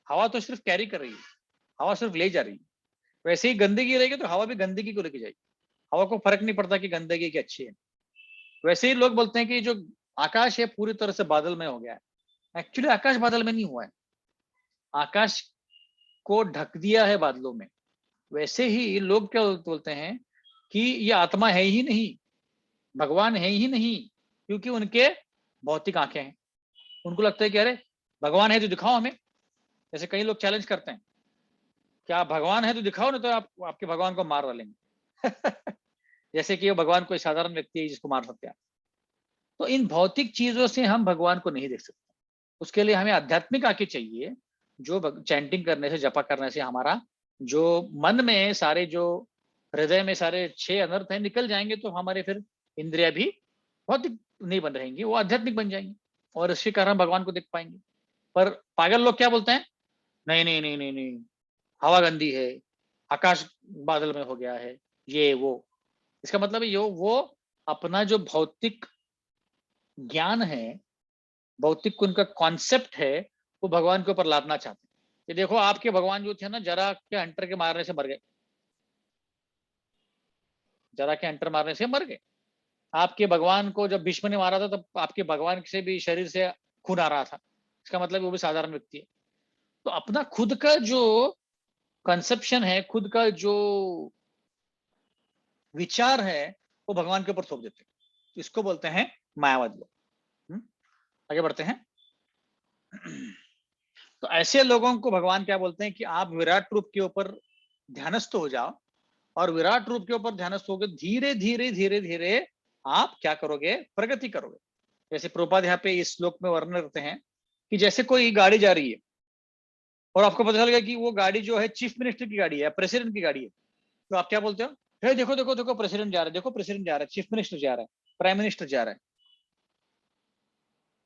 हवा तो सिर्फ कैरी कर रही है, हवा सिर्फ ले जा रही है। वैसे ही गंदगी रहेगी तो हवा भी गंदगी को लेके जाएगी, हवा को फर्क नहीं पड़ता कि गंदगी की अच्छी है। वैसे ही लोग बोलते हैं कि जो आकाश है पूरी तरह से बादल में हो गया है। एक्चुअली आकाश बादल में नहीं हुआ है, आकाश को ढक दिया है बादलों में। वैसे ही लोग क्या बोलते हैं कि ये आत्मा है ही नहीं, भगवान है ही नहीं, क्योंकि उनके भौतिक आंखें हैं। उनको लगता है कि अरे भगवान है तो दिखाओ हमें। जैसे कई लोग चैलेंज करते हैं, क्या भगवान है तो दिखाओ, नहीं तो आपके भगवान को मार डालेंगे। जैसे कि वो भगवान कोई साधारण व्यक्ति है जिसको मार सकते हैं। तो इन भौतिक चीजों से हम भगवान को नहीं देख सकते। उसके लिए हमें आध्यात्मिक आंखें चाहिए, जो चैंटिंग करने से, जपा करने से हमारा जो मन में सारे, जो हृदय में सारे 6 अनर्थ है निकल जाएंगे, तो हमारे फिर इंद्रिया भी भौतिक नहीं बन रहेंगी, वो आध्यात्मिक बन जाएंगी, और इसके कारण हम भगवान को देख पाएंगे। पर पागल लोग क्या बोलते हैं, नहीं नहीं नहीं नहीं नहीं, हवा गंदी है, आकाश बादल में हो गया है, ये वो। इसका मतलब है यो वो अपना जो भौतिक ज्ञान है, भौतिक उनका कॉन्सेप्ट है, वो भगवान के ऊपर लादना चाहते हैं। ये देखो आपके भगवान जो थे ना, जरा के हंटर के मारने से मर गए, जरा के हंटर मारने से मर गए। आपके भगवान को जब भीष्म ने मारा था, तब आपके भगवान से भी शरीर से खून आ रहा था। इसका मतलब वो भी साधारण व्यक्ति है। तो अपना खुद का जो कंसेप्शन है, खुद का जो विचार है, वो भगवान के ऊपर थोप देते हैं। तो इसको बोलते हैं मायावादी लोग। आगे बढ़ते हैं। तो ऐसे लोगों को भगवान क्या बोलते हैं कि आप विराट रूप के ऊपर ध्यानस्थ हो जाओ, और विराट रूप के ऊपर ध्यानस्थ होकर धीरे धीरे धीरे धीरे आप क्या करोगे, प्रगति करोगे। जैसे प्रभुपाद यहाँ पे इस श्लोक में वर्णन करते हैं कि जैसे कोई गाड़ी जा रही है, और आपको पता चल गया कि वो गाड़ी जो है चीफ मिनिस्टर की गाड़ी है, प्रेसिडेंट की गाड़ी है, तो आप क्या बोलते हो, हे देखो देखो देखो प्रेसिडेंट जा रहा है, देखो प्रेसिडेंट जा रहा है, चीफ मिनिस्टर जा रहा है, प्राइम मिनिस्टर जा रहा है।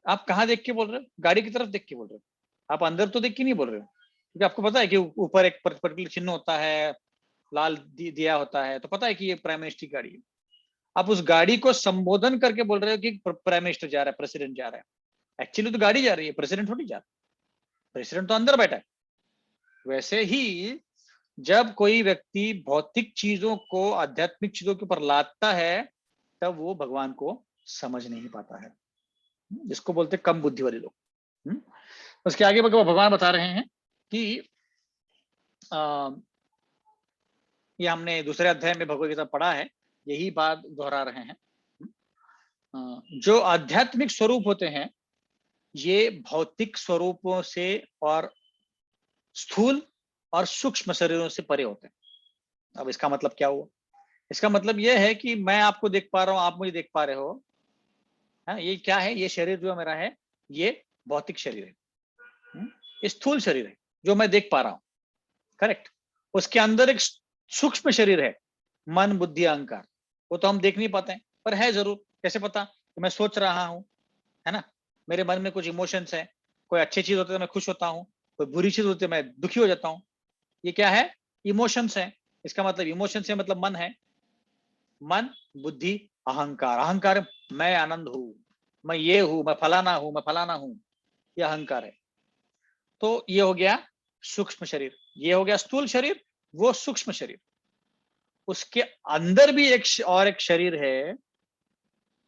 आप कहाँ देख के बोल रहे हो, गाड़ी की तरफ देख के बोल रहे हो, आप अंदर तो देख के नहीं बोल रहे हो। क्योंकि आपको पता है कि ऊपर एक पर्टिकुलर चिन्ह होता है, लाल दिया होता है, तो पता है कि ये प्राइम मिनिस्टर की गाड़ी है। आप उस गाड़ी को संबोधन करके बोल रहे हो कि प्राइम मिनिस्टर जा रहा है, प्रेसिडेंट जा रहा है। एक्चुअली तो गाड़ी जा रही है, प्रेसिडेंट थोड़ी जा रहा है, प्रेसिडेंट तो अंदर बैठा है। वैसे ही जब कोई व्यक्ति भौतिक चीजों को आध्यात्मिक चीजों के ऊपर लादता है, तब वो भगवान को समझ नहीं पाता है, जिसको बोलते कम बुद्धि वाले लोग। उसके आगे भगवान बता रहे हैं कि ये हमने दूसरे अध्याय में भगवद गीता पढ़ा है, यही बात दोहरा रहे हैं। जो आध्यात्मिक स्वरूप होते हैं, ये भौतिक स्वरूपों से और स्थूल और सूक्ष्म शरीरों से परे होते हैं। अब इसका मतलब क्या हुआ, इसका मतलब यह है कि मैं आपको देख पा रहा हूं, आप मुझे देख पा रहे हो। ये क्या है, ये शरीर जो मेरा है, ये भौतिक शरीर है, ये स्थूल शरीर है जो मैं देख पा रहा हूं, करेक्ट। उसके अंदर एक सूक्ष्म शरीर है, मन बुद्धि अहंकार, वो तो हम देख नहीं पाते हैं, पर है जरूर। कैसे पता, कि मैं सोच रहा हूं, है ना, मेरे मन में कुछ इमोशंस है, कोई अच्छी चीज होती है तो मैं खुश होता हूँ, कोई बुरी चीज होती है मैं दुखी हो जाता हूँ। ये क्या है, इमोशंस है। इसका मतलब इमोशंस से मतलब मन है, मन बुद्धि अहंकार। अहंकार, मैं आनंद हूं, मैं ये हूं, मैं फलाना हूं, मैं फलाना हूं, ये अहंकार है। तो ये हो गया सूक्ष्म शरीर, ये हो गया स्थूल शरीर, वो सूक्ष्म शरीर। उसके अंदर भी और एक शरीर है,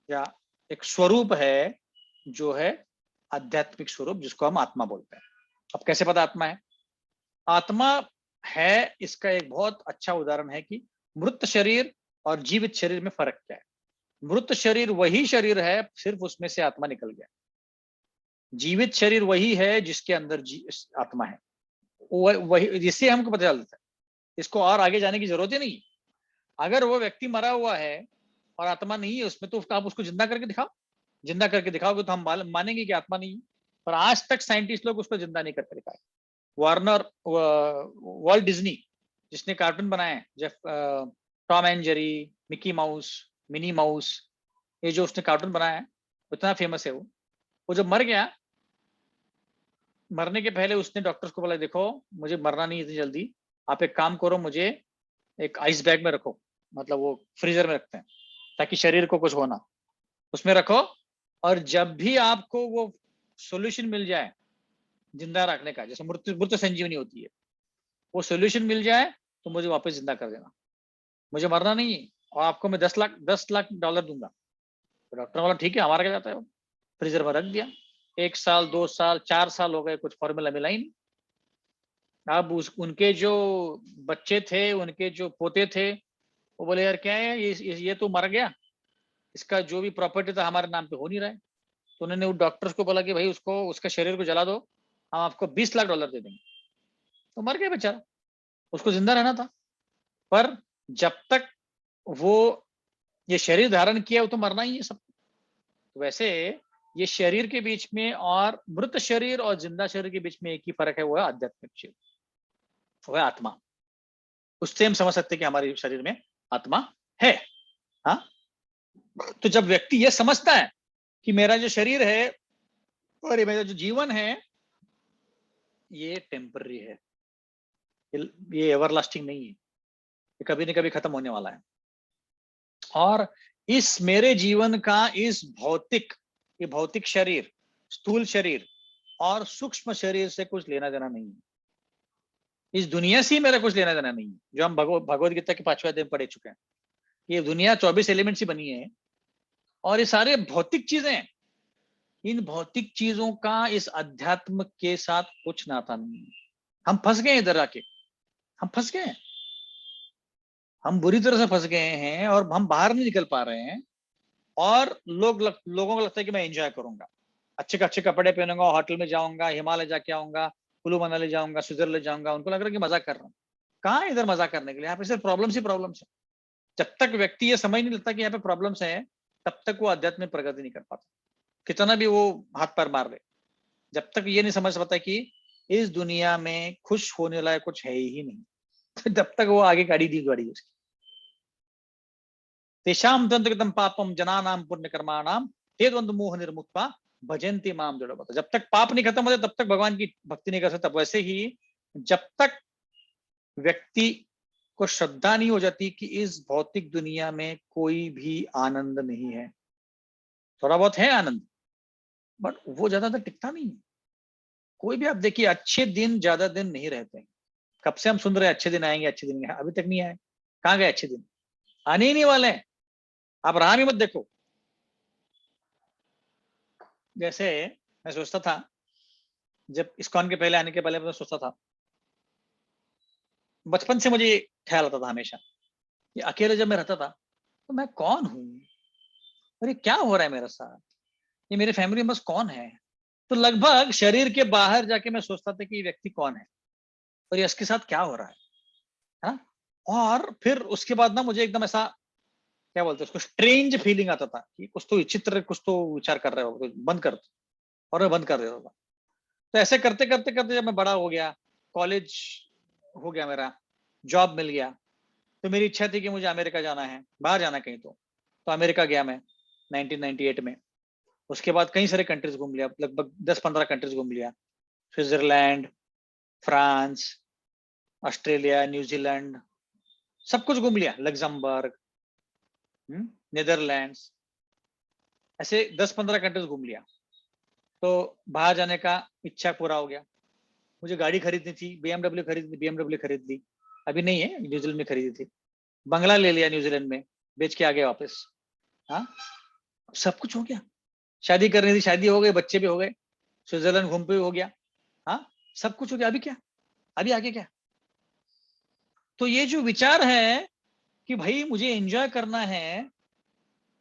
या एक स्वरूप है, जो है आध्यात्मिक स्वरूप, जिसको हम आत्मा बोलते हैं। अब कैसे पता आत्मा है, आत्मा है, इसका एक बहुत अच्छा उदाहरण है कि मृत शरीर और जीवित शरीर में फर्क क्या है। मृत शरीर वही शरीर है, सिर्फ उसमें से आत्मा निकल गया। जीवित शरीर वही है जिसके अंदर आत्मा है, वही, जिससे हमको पता चलता है। इसको और आगे जाने की जरूरत ही नहीं। अगर वो व्यक्ति मरा हुआ है और आत्मा नहीं है उसमें, तो आप उसको जिंदा करके दिखाओ, जिंदा करके दिखाओगे तो हम मानेंगे कि आत्मा नहीं है। पर आज तक साइंटिस्ट लोग उसको जिंदा नहीं करके दिखाए। वार्नर वॉल्ट डिज्नी, जिसने कार्टून बनाए हैं, Jeff, Tom and Jerry, Mickey mouse, Minnie Mouse, ये जो उसने कार्टून बनाया है, इतना फेमस है वो जब मर गया, मरने के पहले उसने डॉक्टर्स को बोला, देखो मुझे मरना नहीं इतनी जल्दी, आप एक काम करो, मुझे एक आइस बैग में रखो, मतलब वो फ्रीजर में रखते हैं ताकि शरीर को कुछ होना, उसमें रखो, और जब भी आपको वो सॉल्यूशन मिल जाए जिंदा रखने का, जैसे मृत्यु संजीवनी होती है, वो सॉल्यूशन मिल जाए तो मुझे वापस जिंदा कर देना, मुझे मरना नहीं है, और आपको मैं $10 लाख दूंगा। तो डॉक्टर बोला ठीक है, हमारा क्या जाता है। वो फ्रीजर में रख दिया, 1 साल 2 साल 4 साल हो गए, कुछ फॉर्मूला मिला ही नहीं। अब उनके जो बच्चे थे, उनके जो पोते थे, वो बोले यार क्या है ये तो मर गया, इसका जो भी प्रॉपर्टी था हमारे नाम पे हो नहीं रहा है। तो उन्होंने उस डॉक्टर्स को बोला कि भाई उसको, उसका शरीर को जला दो, हम आपको $20 लाख दे देंगे, तो मर गया बेचारा, उसको जिंदा रहना था। पर जब तक वो ये शरीर धारण किया वो तो मरना ही है सब। तो वैसे ये शरीर के बीच में और मृत शरीर और जिंदा शरीर के बीच में एक ही फर्क है, वो है आध्यात्मिक जीवन, वो है आत्मा। उससे हम समझ सकते हैं कि हमारे शरीर में आत्मा है। हाँ, तो जब व्यक्ति ये समझता है कि मेरा जो शरीर है और ये मेरा जो जीवन है ये टेम्पररी है, ये एवरलास्टिंग नहीं है, ये कभी न कभी खत्म होने वाला है। और इस मेरे जीवन का इस ये भौतिक शरीर, स्थूल शरीर और सूक्ष्म शरीर से कुछ लेना देना नहीं है। इस दुनिया से ही मेरा कुछ लेना देना नहीं है। जो हम भगवत गीता के 5वें अध्याय में पढ़ चुके हैं, ये दुनिया 24 एलिमेंट से बनी है और ये सारे भौतिक चीजें हैं। इन भौतिक चीजों का इस अध्यात्म के साथ कुछ नाता नहीं है। हम फंस गए इधर आके, हम फंस गए हैं, हम बुरी तरह से फंस गए हैं और हम बाहर नहीं निकल पा रहे हैं। और लोगों को लगता है कि मैं एंजॉय करूंगा, अच्छे कपड़े पहनूंगा, होटल में जाऊंगा, हिमालय जाके आऊंगा, कुल्लू मनाली जाऊंगा, स्विट्जरलैंड जाऊंगा। उनको लग रहा है कि मजाक कर रहा हूँ। कहाँ है इधर मजाक करने के लिए? यहाँ पे सिर्फ प्रॉब्लम्स ही प्रॉब्लम्स है। जब तक व्यक्ति ये समझ नहीं लेता कि यहाँ पे प्रॉब्लम्स है, तब तक वो अध्यात्म में प्रगति नहीं कर पाता, कितना भी वो हाथ पैर मार ले। जब तक ये नहीं समझ पाता कि इस दुनिया में खुश होने लायक कुछ है ही नहीं, तो जब तक वो आगे गाड़ी दी गाड़ी उसकी। तेषाम दंतकृतम पापम जनानाम पुण्य कर्माणाम ते द्वंद्व मोह निर्मुक्ता भजन्ति माम दृढ़वत्। जब तक पाप नहीं खत्म होते तब तक भगवान की भक्ति नहीं कर सकता। वैसे ही जब तक व्यक्ति को श्रद्धा नहीं हो जाती कि इस भौतिक दुनिया में कोई भी आनंद नहीं है, थोड़ा बहुत है आनंद बट वो ज्यादा टिकता नहीं है। कोई भी आप देखिए, अच्छे दिन ज्यादा दिन नहीं रहते हैं। कब से हम सुन रहे हैं अच्छे दिन आएंगे, अच्छे दिन, अभी तक नहीं आए। कहाँ गए अच्छे दिन? आने ही नहीं वाले हैं। आप राह भी मत देखो। जैसे मैं सोचता था, जब इस्कॉन के पहले आने के पहले मैं सोचता था, बचपन से मुझे ख्याल आता था हमेशा कि अकेले जब मैं रहता था तो मैं कौन हूं, अरे क्या हो रहा है मेरे साथ, ये मेरे फैमिली मेंबर्स कौन है। तो लगभग शरीर के बाहर जाके मैं सोचता था कि ये व्यक्ति कौन है और ये इसके साथ क्या हो रहा है। हाँ? और फिर उसके बाद ना मुझे एकदम ऐसा, क्या बोलते हैं उसको, स्ट्रेंज फीलिंग आता था कि कुछ तो विचित्र, कुछ तो विचार कर रहे हो, तो बंद कर दो। और मैं बंद कर देता था। तो ऐसे करते करते करते जब मैं बड़ा हो गया, कॉलेज हो गया मेरा, जॉब मिल गया, तो मेरी इच्छा थी कि मुझे अमेरिका जाना है, बाहर जाना है कहीं। तो अमेरिका गया मैं 1998 में। उसके बाद कई सारे कंट्रीज घूम लिया, लगभग 10-15 कंट्रीज घूम लिया। स्विट्जरलैंड, फ्रांस, ऑस्ट्रेलिया, न्यूजीलैंड, सब कुछ घूम लिया, लग्जमबर्ग, नीदरलैंड्स, ऐसे 10-15 कंट्रीज घूम लिया। तो बाहर जाने का इच्छा पूरा हो गया। मुझे गाड़ी खरीदनी थी, BMW खरीद ली। अभी नहीं है, न्यूजीलैंड में खरीदी थी। बंगला ले लिया न्यूजीलैंड में, बेच के आ गया वापस। हाँ, सब कुछ हो गया। शादी करनी थी, शादी हो गई, बच्चे भी हो गए, स्विट्जरलैंड घूम पे हो गया। हाँ, सब कुछ हो गया। अभी क्या, अभी आगे क्या? तो ये जो विचार है कि भाई मुझे एंजॉय करना है,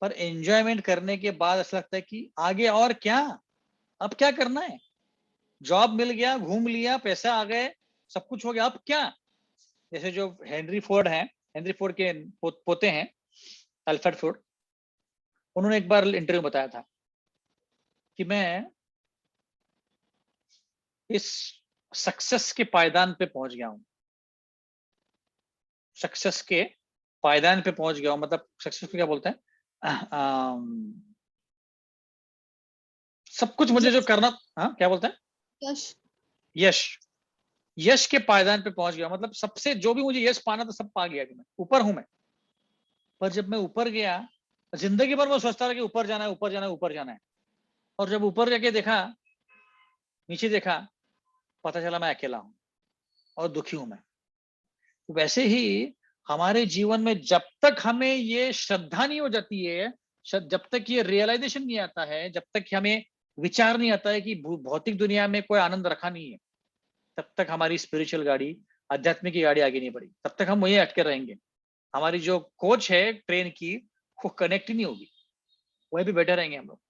पर एंजॉयमेंट करने के बाद ऐसा लगता है कि आगे और क्या, अब क्या करना है? जॉब मिल गया, घूम लिया, पैसा आ गए, सब कुछ हो गया, अब क्या? जैसे जो हेनरी फोर्ड है, हेनरी फोर्ड के पोते हैं अल्फ्रेड फोर्ड, उन्होंने एक बार इंटरव्यू बताया था कि मैं इस सक्सेस के पायदान पे पहुंच गया हूं। सक्सेस के पायदान पे पहुंच गया हूं, मतलब सक्सेस को क्या बोलते हैं? सब कुछ मुझे जो करना, हाँ क्या बोलते हैं? यश। यश। यश के पायदान पे पहुंच गया, मतलब सबसे जो भी मुझे यश पाना था सब पा गया कि मैं ऊपर हूं मैं। पर जब मैं ऊपर गया, जिंदगी भर मैं सोचता रहा कि ऊपर जाना है, ऊपर जाना है, ऊपर जाना है। और जब ऊपर जाके देखा, नीचे देखा, पता चला मैं अकेला हूं और दुखी हूं मैं। वैसे ही हमारे जीवन में जब तक हमें ये श्रद्धा नहीं हो जाती है, जब तक ये रियलाइजेशन नहीं आता है, जब तक हमें विचार नहीं आता है कि भौतिक दुनिया में कोई आनंद रखा नहीं है, तब तक हमारी स्पिरिचुअल गाड़ी, आध्यात्मिक की गाड़ी आगे नहीं बढ़ी। तब तक हम वहीं अटके रहेंगे। हमारी जो कोच है ट्रेन की, वो कनेक्ट ही नहीं होगी, वहीं भी बैठे रहेंगे हम लोग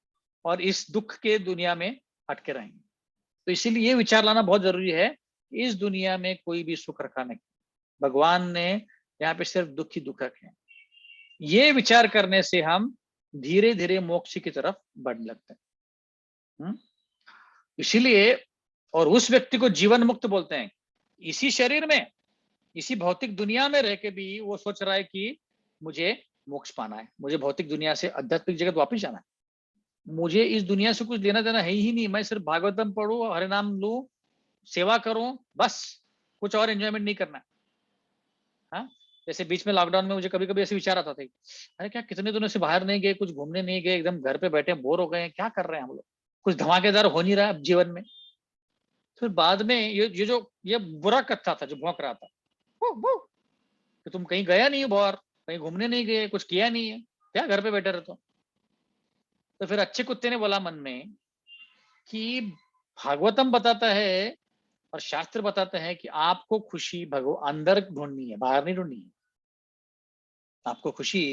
और इस दुख के दुनिया में अटके रहेंगे। तो इसीलिए ये विचार लाना बहुत जरूरी है, इस दुनिया में कोई भी सुख रखा नहीं, भगवान ने यहाँ पे सिर्फ दुख ही दुख रखे हैं। ये विचार करने से हम धीरे धीरे मोक्ष की तरफ बढ़ने लगते हैं। इसीलिए और उस व्यक्ति को जीवन मुक्त बोलते हैं। इसी शरीर में, इसी भौतिक दुनिया में रह के भी वो सोच रहा है कि मुझे मोक्ष पाना है, मुझे भौतिक दुनिया से आध्यात्मिक जगत वापस जाना है, मुझे इस दुनिया से कुछ लेना देना है ही नहीं, मैं सिर्फ भागवतम पढ़ूं, हरे नाम लूं, सेवा करूं, बस कुछ और एंजॉयमेंट नहीं करना। हाँ, जैसे बीच में लॉकडाउन में मुझे कभी कभी ऐसे विचार आता था, अरे क्या कितने दिनों से बाहर नहीं गए, कुछ घूमने नहीं गए, एकदम घर पे बैठे बोर हो गए हैं, क्या कर रहे हैं हम लोग, कुछ धमाकेदार हो नहीं रहा है जीवन में। फिर बाद में ये बुरा कत्था था जो भौंक रहा था, कि तुम कहीं गया नहीं हो, बाहर कहीं घूमने नहीं गए, कुछ किया नहीं है, क्या घर पे बैठे रहते हो। तो फिर अच्छे कुत्ते ने बोला मन में कि भागवतम बताता है और शास्त्र बताते हैं कि आपको खुशी अंदर ढूंढनी है, बाहर नहीं ढूंढनी है। आपको खुशी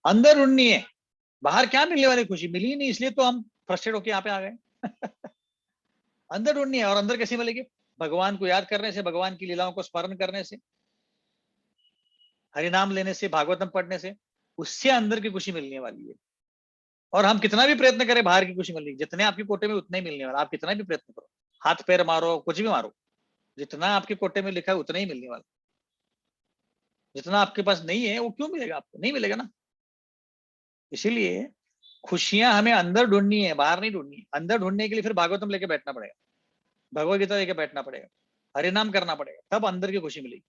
अंदर ढूंढनी है, बाहर क्या मिलने वाली खुशी, मिली ही नहीं, इसलिए तो हम फ्रस्ट्रेट होकर यहाँ पे आ गए। अंदर ढूंढनी है, और अंदर कैसे मिलेगी? भगवान को याद करने से, भगवान की लीलाओं को स्मरण करने से, हरिनाम लेने से, भागवतम पढ़ने से, उससे अंदर की खुशी मिलने वाली है। और हम कितना भी प्रयत्न करें बाहर की खुशी मिलने, जितने आपके कोटे में उतना ही मिलने वाला। आप कितना भी प्रयत्न करो, हाथ पैर मारो, कुछ भी मारो, जितना आपके कोटे में लिखा है उतना ही मिलने वाला। जितना आपके पास नहीं है वो क्यों मिलेगा आपको? नहीं मिलेगा ना। इसीलिए खुशियां हमें अंदर ढूंढनी है, बाहर नहीं ढूंढनी है। अंदर ढूंढने के लिए फिर भागवतम लेके बैठना पड़ेगा, भगवत गीता लेके बैठना पड़ेगा, हरिनाम करना पड़ेगा, तब अंदर की खुशी मिलेगी।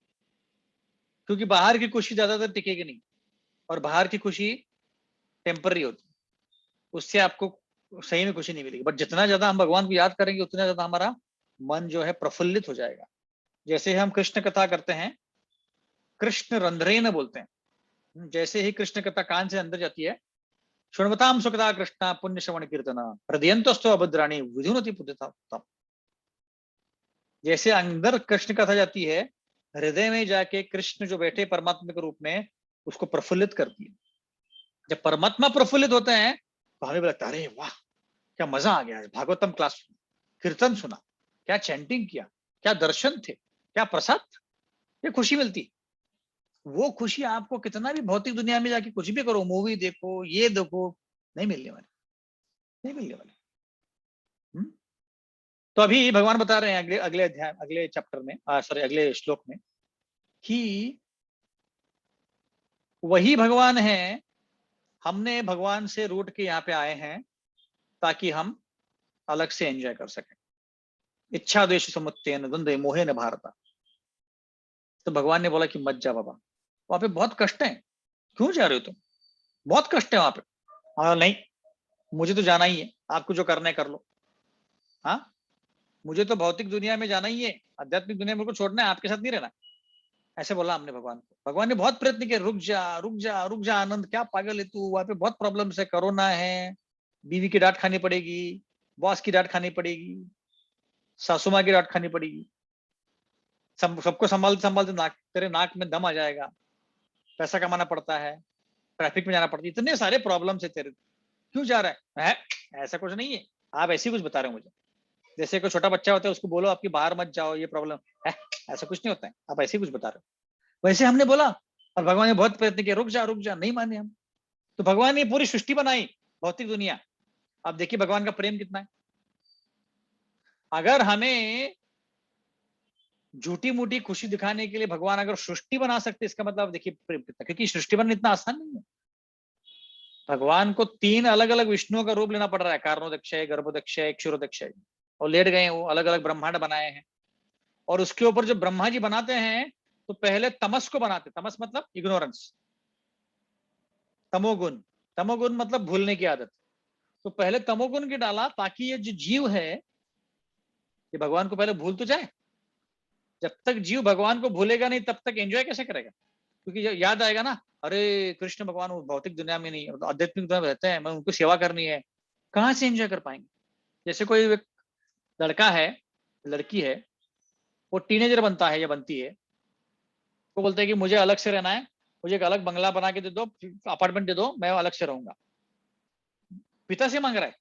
क्योंकि बाहर की खुशी ज्यादातर टिकेगी नहीं, और बाहर की खुशी टेम्पररी होती है, उससे आपको सही में खुशी नहीं मिलेगी। बट जितना ज्यादा हम भगवान को याद करेंगे उतना ज्यादा हमारा मन जो है प्रफुल्लित हो जाएगा। जैसे हम कृष्ण कथा करते हैं, कृष्ण रंध्रेन बोलते हैं, जैसे ही कृष्ण कथा कान से अंदर जाती है, शृण्वताम सुखदा कृष्णा पुण्य श्रवण कीर्तना हृदयंतस्तु अभद्राणी विधुनति पुत्रता। जैसे अंदर कृष्ण कथा जाती है, हृदय में जाके कृष्ण जो बैठे परमात्मा के रूप में, उसको प्रफुल्लित करती है। जब परमात्मा प्रफुल्लित होते हैं तो हमें भी लगता है अरे वाह, क्या मजा आ गया, भागवतम क्लास, कीर्तन सुना, क्या चैंटिंग किया, क्या दर्शन थे, क्या प्रसाद, ये खुशी मिलती। वो खुशी आपको कितना भी भौतिक दुनिया में जाके कुछ भी करो, मूवी देखो, ये देखो, नहीं मिलने वाली, नहीं मिलने वाली। तो अभी भगवान बता रहे हैं अगले अगले अध्याय, अगले चैप्टर में, सॉरी अगले श्लोक में, कि वही भगवान है, हमने भगवान से रूठ के यहाँ पे आए हैं ताकि हम अलग से एंजॉय कर सकें। इच्छा द्वेष समुत्तेन द्वंद्वे मोहेन भारत। तो भगवान ने बोला कि मत जा बाबा, वहां पे बहुत कष्ट है, क्यों जा रहे हो तुम, बहुत कष्ट है वहां पे। नहीं, मुझे तो जाना ही है, आपको जो करना है कर लो। हाँ, मुझे तो भौतिक दुनिया में जाना ही है, आध्यात्मिक दुनिया में मुझको छोड़ना है, आपके साथ नहीं रहना। ऐसे बोला हमने भगवान को। भगवान ने बहुत प्रयत्न किया, रुक जा रुक जा रुक जा आनंद, क्या पागल है तू, वहां पे बहुत प्रॉब्लम्स है, कोरोना है, बीवी की डांट खानी पड़ेगी, बॉस की डांट खानी पड़ेगी, सासू माँ की डांट खानी पड़ेगी, सबको संभालते संभालते तेरे नाक में दम आ जाएगा, पैसा कमाना पड़ता है, ट्रैफिक में जाना पड़ता है, इतने सारे प्रॉब्लम है तेरे, क्यों जा रहा है? ऐसा कुछ नहीं है, आप ऐसे ही कुछ बता रहे हो मुझे। जैसे कोई छोटा बच्चा होता है, उसको बोलो आपकी बाहर मत जाओ, ये प्रॉब्लम है, ऐसा कुछ नहीं होता है, आप ऐसे ही कुछ बता रहे हो। वैसे हमने बोला, और भगवान ने बहुत प्रयत्न किया, रुक जा, नहीं माने हम। तो भगवान ने पूरी सृष्टि बनाई, भौतिक दुनिया। अब देखिए भगवान का प्रेम कितना है। अगर हमें झूठी मूठी खुशी दिखाने के लिए भगवान अगर सृष्टि बना सकते, इसका मतलब देखिए प्रेम कितना, क्योंकि सृष्टि बनना इतना आसान नहीं है। भगवान को 3 अलग अलग विष्णुओं का रूप लेना पड़ रहा है, कारणोदक्षय, गर्भोदक्षय, क्षीरोदक्षय, और लेट गए, वो अलग अलग ब्रह्मांड बनाए हैं। और उसके ऊपर जो ब्रह्मा जी बनाते हैं, तो पहले तमस को बनाते, तमस मतलब इग्नोरेंस, तमोगुण, तमोगुण मतलब भूलने की आदत। तो पहले तमोगुण की डाला, ताकि ये जो जीव है ये भगवान को पहले भूल तो जाए। जब तक जीव भगवान को भूलेगा नहीं, तब तक एंजॉय कैसे करेगा? क्योंकि याद आएगा ना, अरे कृष्ण भगवान भौतिक दुनिया में नहीं, आध्यात्मिक दुनिया में रहते हैं, मैं उनको सेवा करनी है, कहाँ से एंजॉय कर पाएंगे? जैसे कोई लड़का है, लड़की है, वो टीनेजर बनता है या बनती है, वो बोलते हैं कि मुझे अलग से रहना है, मुझे एक अलग बंगला बना के दे दो, अपार्टमेंट दे दो, मैं अलग से रहूंगा। पिता से मांग रहा है,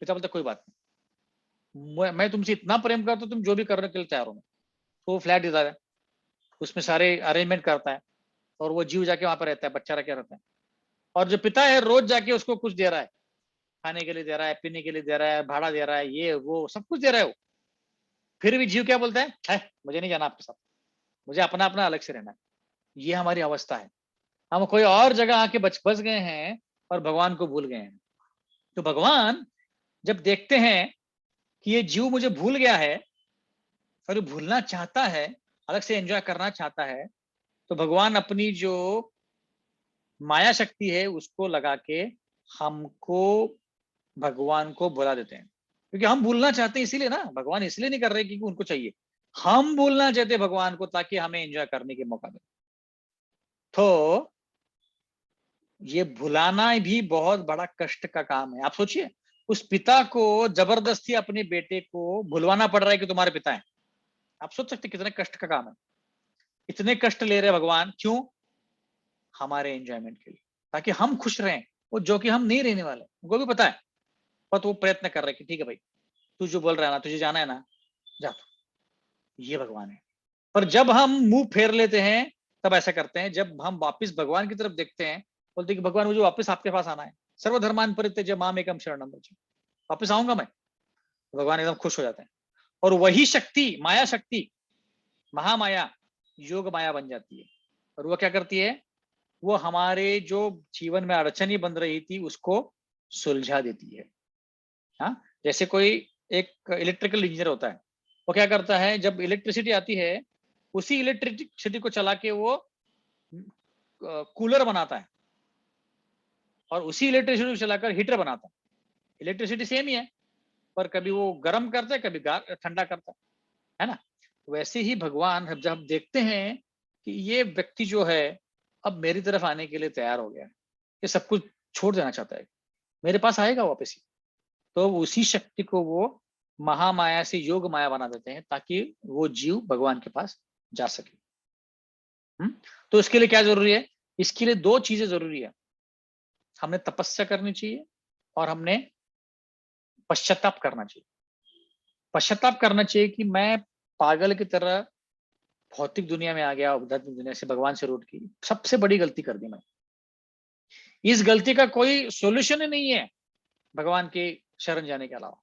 पिता बोलता कोई बात नहीं, मैं तुमसे इतना प्रेम करता हूं, तुम जो भी करने के लिए तैयार हो। तो वो फ्लैट देता है, उसमें सारे अरेंजमेंट करता है, और वो जीव जाके वहां पर रहता है, बच्चा रखे रहता है। और जो पिता है रोज जाके उसको कुछ दे रहा है, खाने के लिए दे रहा है, पीने के लिए दे रहा है, भाड़ा दे रहा है, ये वो सब कुछ दे रहा है वो। फिर भी जीव क्या बोलता है, मुझे नहीं जाना आपके साथ, मुझे अपना अपना अलग से रहना है। ये हमारी अवस्था है। हम कोई और जगह आके बच बस गए हैं और भगवान को भूल गए हैं। तो भगवान जब देखते हैं कि ये जीव मुझे भूल गया है और ये भूलना चाहता है, अलग से एंजॉय करना चाहता है, तो भगवान अपनी जो माया शक्ति है उसको लगा के हमको भगवान को भुला देते हैं। क्योंकि हम भूलना चाहते हैं, इसीलिए ना, भगवान इसलिए नहीं कर रहे क्योंकि उनको चाहिए, हम भूलना चाहते हैं भगवान को ताकि हमें एंजॉय करने के मौका मिले। तो ये भुलाना भी बहुत बड़ा कष्ट का काम है। आप सोचिए, उस पिता को जबरदस्ती अपने बेटे को भुलवाना पड़ रहा है कि तुम्हारे पिता है। आप सोच सकते कितने कष्ट का काम है। इतने कष्ट ले रहे भगवान, क्यों? हमारे एंजॉयमेंट के लिए, ताकि हम खुश रहें, वो जो कि हम नहीं रहने वाले, उनको भी पता है, पर वो प्रयत्न कर रहे हैं कि ठीक है भाई, तू जो बोल रहा है ना, तुझे जाना है ना, जा तू। ये भगवान है। पर जब हम मुंह फेर लेते हैं तब ऐसा करते हैं, जब हम वापस भगवान की तरफ देखते हैं, बोलते हैं कि भगवान मुझे वापस आपके पास आना है, सर्वधर्मान परित्यज्य माम एकम शरणम व्रज, वापस आऊंगा मैं। भगवान एकदम खुश हो जाते हैं, और वही शक्ति, माया शक्ति, महामाया, योग माया बन जाती है। और वो क्या करती है? वो हमारे जो जीवन में अड़चनी बन रही थी उसको सुलझा देती है। हाँ, जैसे कोई एक इलेक्ट्रिकल इंजीनियर होता है, वो क्या करता है, जब इलेक्ट्रिसिटी आती है, उसी इलेक्ट्रिसिटी को चला के वो कूलर बनाता है, और उसी इलेक्ट्रिसिटी को चलाकर हीटर बनाता है। इलेक्ट्रिसिटी सेम ही है, पर कभी वो गर्म करता है, कभी ठंडा करता है ना। वैसे ही भगवान जब हम देखते हैं कि ये व्यक्ति जो है अब मेरी तरफ आने के लिए तैयार हो गया है, ये सब कुछ छोड़ देना चाहता है, मेरे पास आएगा वापस ही, तो उसी शक्ति को वो महामाया से योग माया बना देते हैं ताकि वो जीव भगवान के पास जा सके। तो इसके लिए क्या जरूरी है? इसके लिए दो चीजें जरूरी है। हमने तपस्या करनी चाहिए और हमने पश्चाताप करना चाहिए। पश्चाताप करना चाहिए कि मैं पागल की तरह भौतिक दुनिया में आ गया, आध्यात्मिक दुनिया से भगवान से रूठ की सबसे बड़ी गलती कर दी मैं। इस गलती का कोई सॉल्यूशन ही नहीं है भगवान के शरण जाने के अलावा।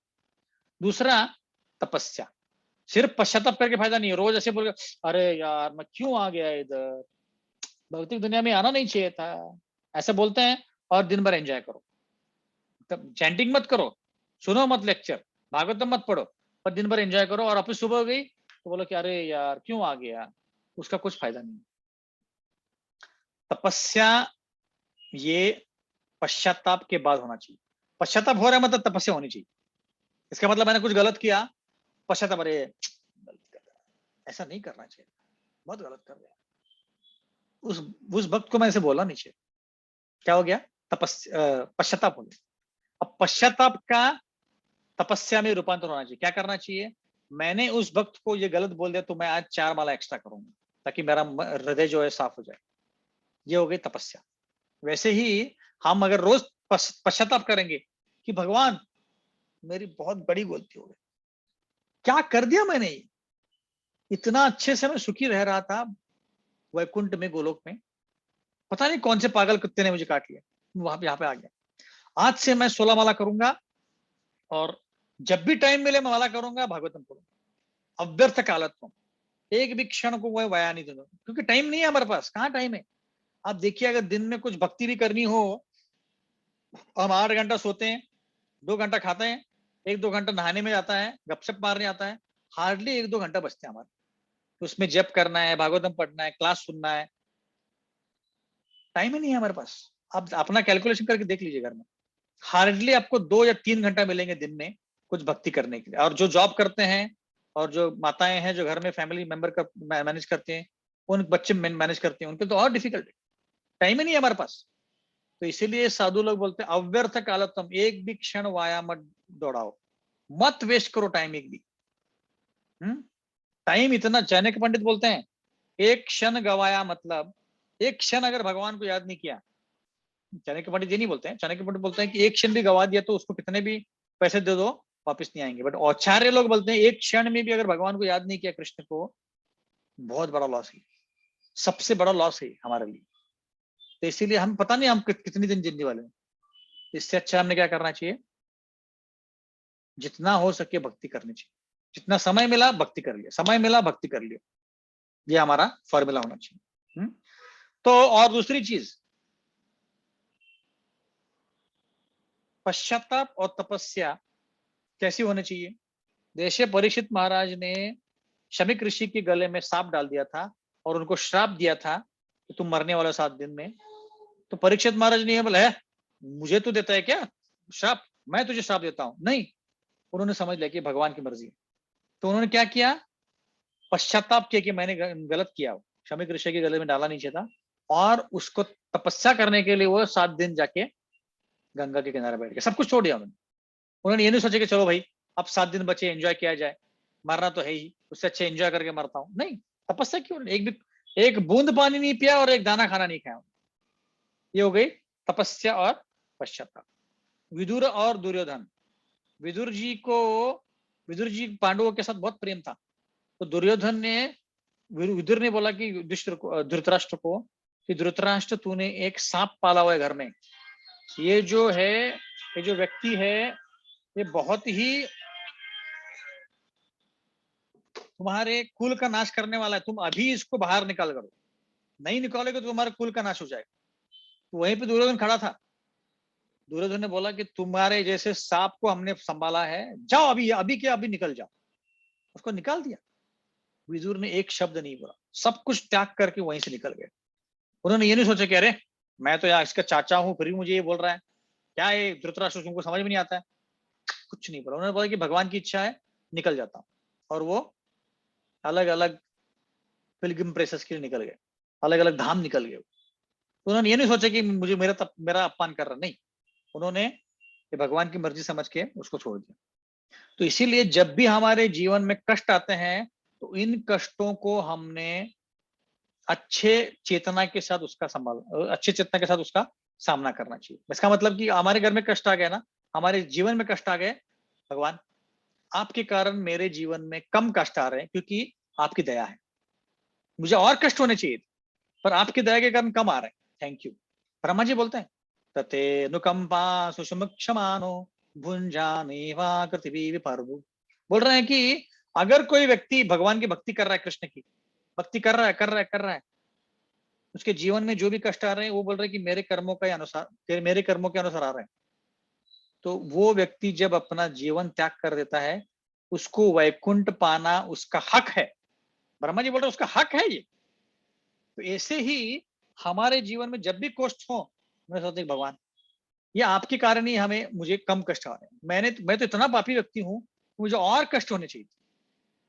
दूसरा, तपस्या। सिर्फ पश्चाताप करके फायदा नहीं है। रोज ऐसे बोल, अरे यार मैं क्यों आ गया इधर, भौतिक दुनिया में आना नहीं चाहिए था, ऐसे बोलते हैं, और दिन भर एंजॉय करो। तब चैंटिंग मत करो, सुनो मत लेक्चर, भागवतम मत पढ़ो, पर दिन भर एंजॉय करो, और ऑफिस सुबह हो गई तो बोलो कि अरे यार क्यों आ गया, उसका कुछ फायदा नहीं। तपस्या ये पश्चाताप के बाद होना चाहिए। पश्चाताप हो रहा है मतलब तपस्या होनी चाहिए। इसका मतलब मैंने कुछ गलत किया, पश्चाताप, अरे गलती कर रहा है, ऐसा नहीं करना चाहिए, बहुत गलत कर रहा है, उस वक्त को मैं ऐसे बोला नहीं चाहिए। क्या हो गया? पश्चाताप हो गया। अब पश्चाताप का तपस्या में रूपांतर होना चाहिए। क्या करना चाहिए? मैंने उस वक्त को ये गलत बोल दिया, तो मैं आज 4 माला एक्स्ट्रा करूंगा ताकि मेरा हृदय जो है साफ हो जाए। ये हो गई तपस्या। वैसे ही हम अगर रोज पश्चाताप करेंगे कि भगवान मेरी बहुत बड़ी गलती हो गई, क्या कर दिया मैंने, इतना अच्छे से मैं सुखी रह रहा था वैकुंठ में, गोलोक में, पता नहीं कौन से पागल कुत्ते ने मुझे काट लिया, वहां पे यहाँ पे आ गया। आज से मैं 16 माला करूंगा, और जब भी टाइम मिले मैं माला करूंगा, भागवतम पढ़ूंगा, अव्यर्थ कालत्व, एक भी क्षण को वह वाया नहीं दूंगा, क्योंकि टाइम नहीं है हमारे पास। कहाँ टाइम है? आप देखिए, अगर दिन में कुछ भक्ति भी करनी हो, हम 8 घंटा सोते हैं, 2 घंटा खाते हैं, 1-2 घंटा नहाने में जाता है, गपशप मारने आता है, हार्डली 1-2 घंटा बचते हैं हमारे। तो उसमें जप करना है, भागवतम पढ़ना है, क्लास सुनना है, टाइम ही नहीं है हमारे पास। आप अपना कैलकुलेशन करके देख लीजिए, घर में हार्डली आपको 2 या 3 घंटा मिलेंगे दिन में कुछ भक्ति करने के लिए। और जो जॉब करते हैं और जो माताएं हैं जो घर में फैमिली मेंबर का मैनेज करते हैं, उन बच्चे मैनेज करते हैं, उनके तो और डिफिकल्ट है, टाइम ही नहीं है हमारे पास। तो इसीलिए साधु लोग बोलते हैं अव्यर्थ कालत्वम, एक भी क्षण वाया मत दौड़ाओ, मत वेस्ट करो टाइम एक भी। टाइम इतना, चाणक्य पंडित बोलते हैं, एक क्षण गवाया मतलब, एक क्षण अगर भगवान को याद नहीं किया, चाणक्य पंडित ये नहीं बोलते हैं, चाणक्य पंडित बोलते हैं कि एक क्षण भी गवा दिया तो उसको कितने भी पैसे दे दो, वापस नहीं आएंगे। बट आचार्य लोग बोलते हैं एक क्षण में भी अगर भगवान को याद नहीं किया, कृष्ण को, बहुत बड़ा लॉस है, सबसे बड़ा लॉस है हमारे लिए। तो इसीलिए हम पता नहीं हम कितने दिन जीने वाले हैं। इससे अच्छा हमने क्या करना चाहिए, जितना हो सके भक्ति करनी चाहिए। जितना समय मिला भक्ति कर लिया, समय मिला भक्ति कर लिया, ये हमारा फॉर्मूला होना चाहिए। तो और दूसरी चीज, पश्चाताप और तपस्या कैसी होनी चाहिए। जैसे परीक्षित महाराज ने शमिक ऋषि के गले में सांप डाल दिया था और उनको श्राप दिया था कि तुम मरने वाले 7 दिन में, तो परीक्षित महाराज ने बोला है मुझे तू देता है क्या श्राप, मैं तुझे श्राप देता हूं, नहीं। उन्होंने समझ लिया कि भगवान की मर्जी है। तो उन्होंने क्या किया, पश्चाताप किया कि मैंने गलत किया, शमिक ऋषि के गले में डाला नहीं चाहिए था, और उसको तपस्या करने के लिए वो 7 दिन जाके गंगा के किनारे बैठ गए, सब कुछ छोड़ दिया उन्होंने। उन्होंने ये नहीं सोचा कि चलो भाई अब 7 दिन बचे, एंजॉय किया जाए, मरना तो है ही, उससे अच्छे एंजॉय करके मरता हूं, नहीं। तपस्या क्यों, एक बूंद पानी नहीं पिया और एक दाना खाना नहीं खाया, ये हो गई तपस्या और पश्चाताप। विदुर और दुर्योधन, विदुर जी पांडवों के साथ बहुत प्रेम था, तो दुर्योधन ने, विदुर ने बोला कि धृतराष्ट्र को कि धृतराष्ट्र तूने एक सांप पाला हुआ है घर में, ये जो व्यक्ति है ये बहुत ही तुम्हारे कुल का नाश करने वाला है, तुम अभी इसको बाहर निकाल करो, नहीं निकालोगे तो तुम्हारे कुल का नाश हो जाएगा। तो वहीं पे दुर्योधन खड़ा था। दुर्योधन ने बोला कि तुम्हारे जैसे सांप को हमने संभाला है, जाओ अभी अभी के अभी निकल जाओ। उसको निकाल दिया। विदुर ने एक शब्द नहीं बोला, सब कुछ त्याग करके वहीं से निकल गए। उन्होंने ये नहीं सोचा कि अरे मैं तो यार इसका चाचा हूं फिर भी मुझे ये बोल रहा है, क्या ये धृतराष्ट्र तुमको समझ में नहीं आता है, कुछ नहीं बोला। उन्होंने बोला कि भगवान की इच्छा है, निकल जाता हूं। और वो अलग अलग पिलग्रिम प्लेसेस के लिए निकल गए, अलग अलग धाम निकल गए। तो उन्होंने ये नहीं सोचा कि मुझे मेरा अपमान कर रहा, नहीं। उन्होंने ये भगवान की मर्जी समझ के उसको छोड़ दिया। तो इसीलिए जब भी हमारे जीवन में कष्ट आते हैं तो इन कष्टों को हमने अच्छे चेतना के साथ उसका सामना करना चाहिए। इसका मतलब कि हमारे घर में कष्ट आ गया ना, हमारे जीवन में कष्ट आ गए, भगवान आपके कारण मेरे जीवन में कम कष्ट आ रहे हैं क्योंकि आपकी दया है, मुझे और कष्ट होने चाहिए पर आपकी दया के कारण कम आ रहे हैं, थैंक यू। ब्रह्मा जी बोलते हैं तते नुकंपा सुषम क्षमानो भुंजानेवाकृति विपर्वु, बोल रहे हैं कि अगर कोई व्यक्ति भगवान की भक्ति कर रहा है, कृष्ण की भक्ति कर रहा है, उसके जीवन में जो भी कष्ट आ रहे हैं वो बोल रहे हैं कि मेरे कर्मों के अनुसार आ रहे हैं। तो वो व्यक्ति जब अपना जीवन त्याग कर देता है, उसको वैकुंठ पाना उसका हक है। ब्रह्मा जी बोल रहे उसका हक है ये। तो ऐसे ही हमारे जीवन में जब भी कष्ट हो, मैं सोचता हूं भगवान ये आपके कारण ही मुझे कम कष्ट आ रहे हैं, मैं तो इतना पापी व्यक्ति हूं, मुझे और कष्ट होने चाहिए,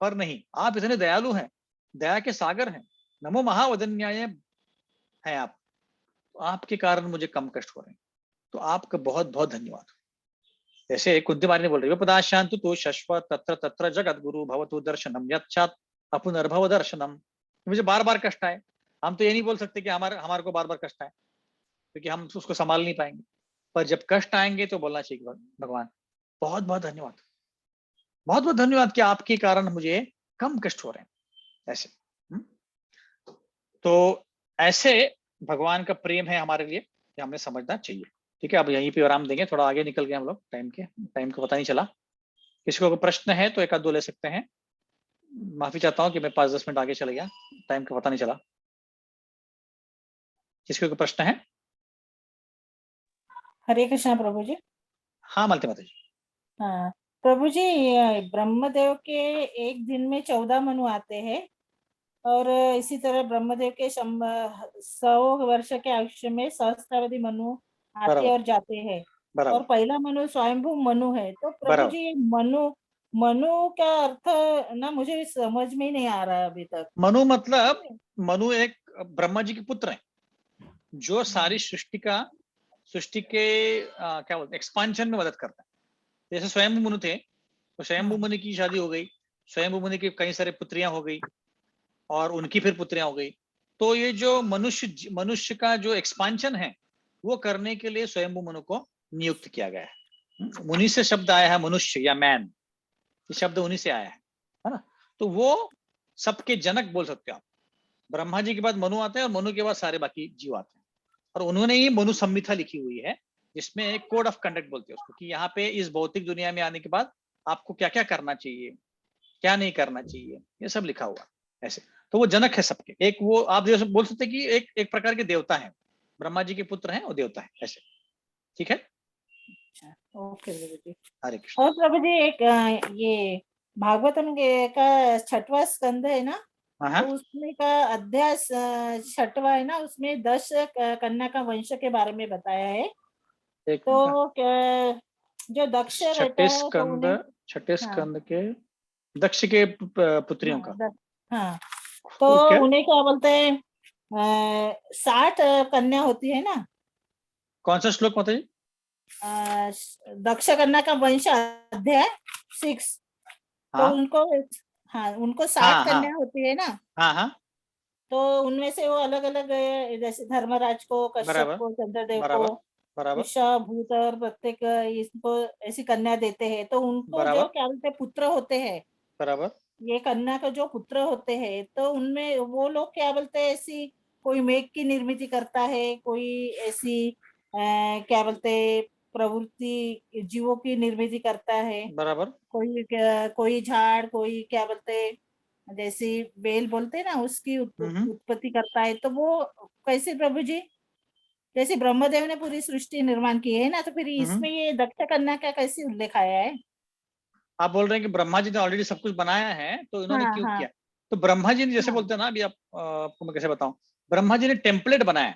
पर नहीं, आप इतने दयालु हैं, दया के सागर हैं, नमो महावदन्याय हैं आप, तो आपके कारण मुझे कम कष्ट हो रहे हैं, तो आपका बहुत बहुत धन्यवाद। जैसे कुंती मारी ने बोल रही है पदाशांतु तो शश्वत तत्र तत्र जगत गुरु भवतु दर्शनम यच्छात अपुनर्भव दर्शनम। मुझे बार बार कष्ट आए, हम तो ये नहीं बोल सकते कि हमारे को बार बार कष्ट आए क्योंकि हम उसको संभाल नहीं पाएंगे, पर जब कष्ट आएंगे तो बोलना चाहिए भगवान बहुत बहुत धन्यवाद, बहुत बहुत धन्यवाद कि आपके कारण मुझे कम कष्ट हो रहे हैं। ऐसे तो ऐसे भगवान का प्रेम है हमारे लिए, ये हमें समझना चाहिए। ठीक है, अब यहीं पे आराम देंगे, थोड़ा आगे निकल गए हम लोग, टाइम को पता नहीं चला। किसी को प्रश्न है तो एक आध दो ले सकते हैं। माफी चाहता हूँ कि मैं 5-10 मिनट आगे चले गया, टाइम का पता नहीं चला। किसी को प्रश्न है? हरे कृष्णा प्रभु जी। हाँ मालती माता जी। हाँ प्रभु जी, ब्रह्मदेव के एक दिन में 14 मनु आते हैं और इसी तरह ब्रह्मदेव के 100 वर्ष के आयुष्य में सहस्त्रावधि मनु आते बराबर और जाते हैं, और बराबर पहला मनु स्वयंभू मनु है। तो प्रभु बराबर। जी मनु का अर्थ ना मुझे समझ में ही नहीं आ रहा है अभी तक। मनु एक ब्रह्मा जी के पुत्र हैं जो सारी सृष्टि के क्या बोलते हैं एक्सपांशन में मदद करता है। जैसे स्वयंभू मनु थे तो स्वयंभू मुनि की शादी हो गई, स्वयंभू मुनि की कई सारे पुत्रियां हो गई और उनकी फिर पुत्रियां हो गई। तो ये जो मनुष्य का जो एक्सपांशन है वो करने के लिए स्वयंभू मनु को नियुक्त किया गया है। उन्हीं से शब्द आया है मनुष्य या मैन, ये शब्द उन्हीं से आया है ना। तो वो सबके जनक बोल सकते हो आप। ब्रह्मा जी के बाद मनु आते हैं और मनु के बाद सारे बाकी जीव आते हैं, और उन्होंने ही मनु संहिता लिखी हुई है जिसमें एक कोड ऑफ कंडक्ट बोलते हैं उसको, कि यहाँ पे इस भौतिक दुनिया में आने के बाद आपको क्या क्या करना चाहिए, क्या नहीं करना चाहिए, ये सब लिखा हुआ ऐसे। तो वो जनक है सबके। एक वो आप जैसे बोल सकते कि एक प्रकार के देवता है, ब्रह्मा जी के पुत्र हैं, वो देवता है ऐसे। ठीक है, ओके प्रभु जी। हरे कृष्ण। और प्रभु जी एक ये भागवतम का 6वां स्कंद है ना, हाँ तो उसमें का अध्याय 6वां है ना, उसमें 10 कन्या का वंश के बारे में बताया है। एक मिनट, तो जो दक्ष रहता है तो उन्हें छठे हाँ स्कंद के दक्ष के पुत्रियों का, हाँ तो ओके। उन्हें क्या बोलते हैं, 60 कन्या होती है ना। कौन सा श्लोक माता जी? दक्ष कन्या का वंश अध्याय 6। तो हाँ उनको 60 हाँ हाँ कन्या होती है ना। हाँ हाँ, तो उनमें से वो अलग अलग, जैसे धर्मराज को, कश्यप बराबर को, चंद्रदेव को, बराबर बराबर विश्वा, भूत और प्रत्येक इसको ऐसी कन्या देते हैं। तो उनको जो बराबर क्या बोलते हैं, पुत्र होते हैं। बराबर। ये कन्या का जो पुत्र होते हैं, तो उनमें वो लोग क्या बोलते हैं, ऐसी कोई मेघ की निर्मिति करता है, कोई ऐसी क्या बोलते हैं, प्रवृत्ति जीवों की निर्मिति करता है। बराबर। कोई झाड़, कोई क्या बोलते हैं, जैसे बेल बोलते हैं ना, उसकी हम्म उत्पत्ति करता है। तो वो कैसे प्रभु जी, जैसे ब्रह्मदेव ने पूरी सृष्टि निर्माण की है ना, तो फिर हम्म। इसमें ये दक्ष कन्या का कैसे उल्लेख आया है? आप बोल रहे हैं कि ब्रह्मा जी ने ऑलरेडी सब कुछ बनाया है तो इन्होंने हाँ क्यों हाँ किया? तो ब्रह्मा जी ने, जैसे हाँ बोलते हैं ना, अभी आपको मैं कैसे बताऊं, ब्रह्मा जी ने टेम्पलेट बनाया,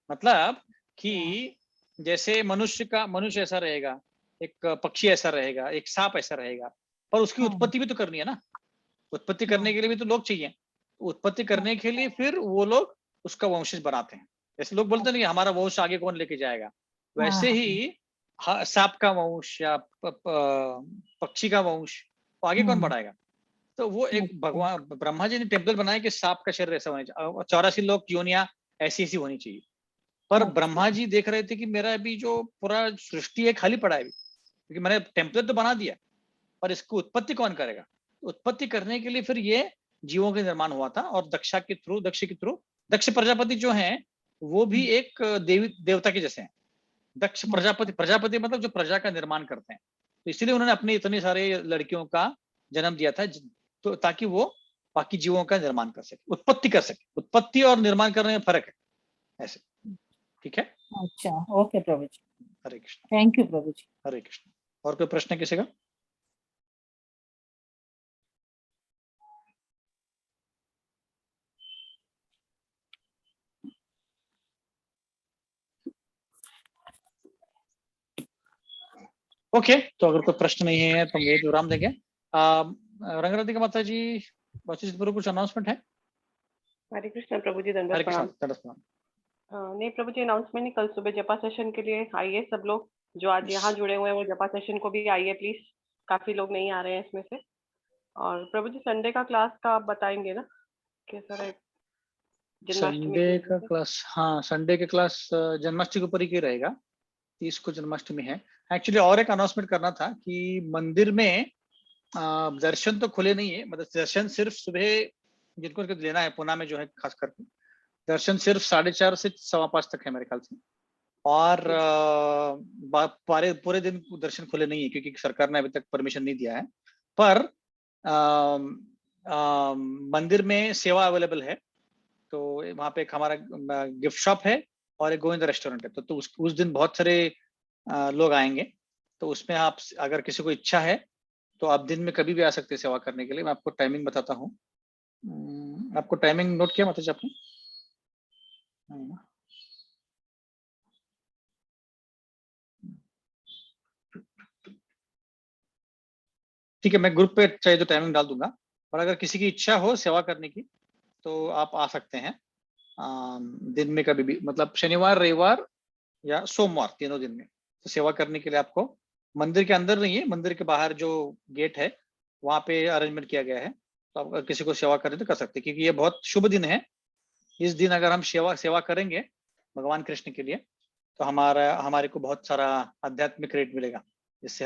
मतलब हाँ कि जैसे मनुष्य ऐसा रहेगा, एक पक्षी ऐसा रहेगा, एक सांप ऐसा रहेगा, पर उसकी हाँ उत्पत्ति भी तो करनी है ना। उत्पत्ति हाँ करने के लिए भी तो लोग चाहिए। उत्पत्ति हाँ, करने के लिए फिर वो लोग उसका वंशज बनाते हैं। जैसे लोग बोलते हैं ना कि अच्छा, हमारा वंश आगे कौन लेके जाएगा, हाँ वैसे हाँ ही सांप का वंश या पक्षी का वंश, वो आगे कौन हम्म, बढ़ाएगा? तो वो एक अच्छा, भगवान ब्रह्मा जी ने टेम्पल बनाया कि सांप का शरीर ऐसा होना चाहिए, 84 लोग योनियां ऐसी ऐसी होनी चाहिए। पर अच्छा, ब्रह्मा जी देख रहे थे कि मेरा अभी जो पूरा सृष्टि है खाली पड़ा है अभी, क्योंकि मैंने टेम्पलेट तो बना दिया, पर इसकी उत्पत्ति कौन करेगा? उत्पत्ति करने के लिए फिर ये जीवों का निर्माण हुआ था, और दक्ष के थ्रू दक्ष प्रजापति जो हैं वो भी एक देवी देवता के जैसे हैं। दक्ष अच्छा, प्रजापति मतलब जो प्रजा का निर्माण करते हैं। तो इसलिए उन्होंने अपने इतने सारे लड़कियों का जन्म दिया था, तो ताकि वो बाकी जीवों का निर्माण कर सके, उत्पत्ति कर सके। उत्पत्ति और निर्माण करने में फर्क है ऐसे। ठीक है, अच्छा, ओके प्रभु जी, हरे कृष्ण। थैंक यू प्रभु जी। हरे कृष्ण। और कोई प्रश्न है किसी का? ओके, तो अगर कोई प्रश्न नहीं है तो हम ये विराम देंगे। रंगराधिका माता जी, बस कुछ अनाउंसमेंट है? हरे कृष्ण प्रभु जी, हरे दंडवत कृष्ण, प्रणाम। दंडवत प्रणाम। नहीं प्रभु जी, अनाउंसमेंट नहीं, कल सुबह जपा सेशन के लिए आइए सब लोग। जो आज यहाँ जुड़े हुए हैं वो जपा सेशन को भी आइए प्लीज। काफी लोग नहीं आ रहे हैं इसमें से। और प्रभु जी, संडे का क्लास का आप बताएंगे ना, कैसा रहे जन्माष्टमी की संडे वजह का से? क्लास, हाँ संडे के क्लास जन्माष्टमी के ऊपर ही रहेगा। 30 को जन्माष्टमी है। एक्चुअली और एक अनाउंसमेंट करना था कि मंदिर में दर्शन तो खुले नहीं है, मतलब दर्शन सिर्फ सुबह जिनको लेना है पुणे में जो है खास करके, दर्शन सिर्फ 4:30 से 5:15 तक है मेरे ख्याल से। और पूरे दिन दर्शन खुले नहीं है क्योंकि सरकार ने अभी तक परमिशन नहीं दिया है। पर मंदिर में सेवा अवेलेबल है। तो वहाँ पे एक हमारा गिफ्ट शॉप है और एक गोविंद रेस्टोरेंट है। तो उस दिन बहुत सारे लोग आएंगे। तो उसमें आप अगर किसी को इच्छा है तो आप दिन में कभी भी आ सकते हैं सेवा करने के लिए। मैं आपको टाइमिंग बताता हूँ। आपको टाइमिंग नोट किया माता जी आपने? ठीक है, मैं ग्रुप पे चाहे तो टाइमिंग डाल दूंगा। और अगर किसी की इच्छा हो सेवा करने की तो आप आ सकते हैं दिन में कभी भी, मतलब शनिवार, रविवार या सोमवार, तीनों दिन में। तो सेवा करने के लिए आपको मंदिर के अंदर नहीं है, मंदिर के बाहर जो गेट है वहां पे अरेंजमेंट किया गया है। तो आप अगर किसी को सेवा करें तो कर सकते हैं, क्योंकि ये बहुत शुभ दिन है। इस दिन अगर हम सेवा करेंगे भगवान कृष्ण के लिए तो हमारे को बहुत सारा आध्यात्मिक क्रेडिट मिलेगा। जिससे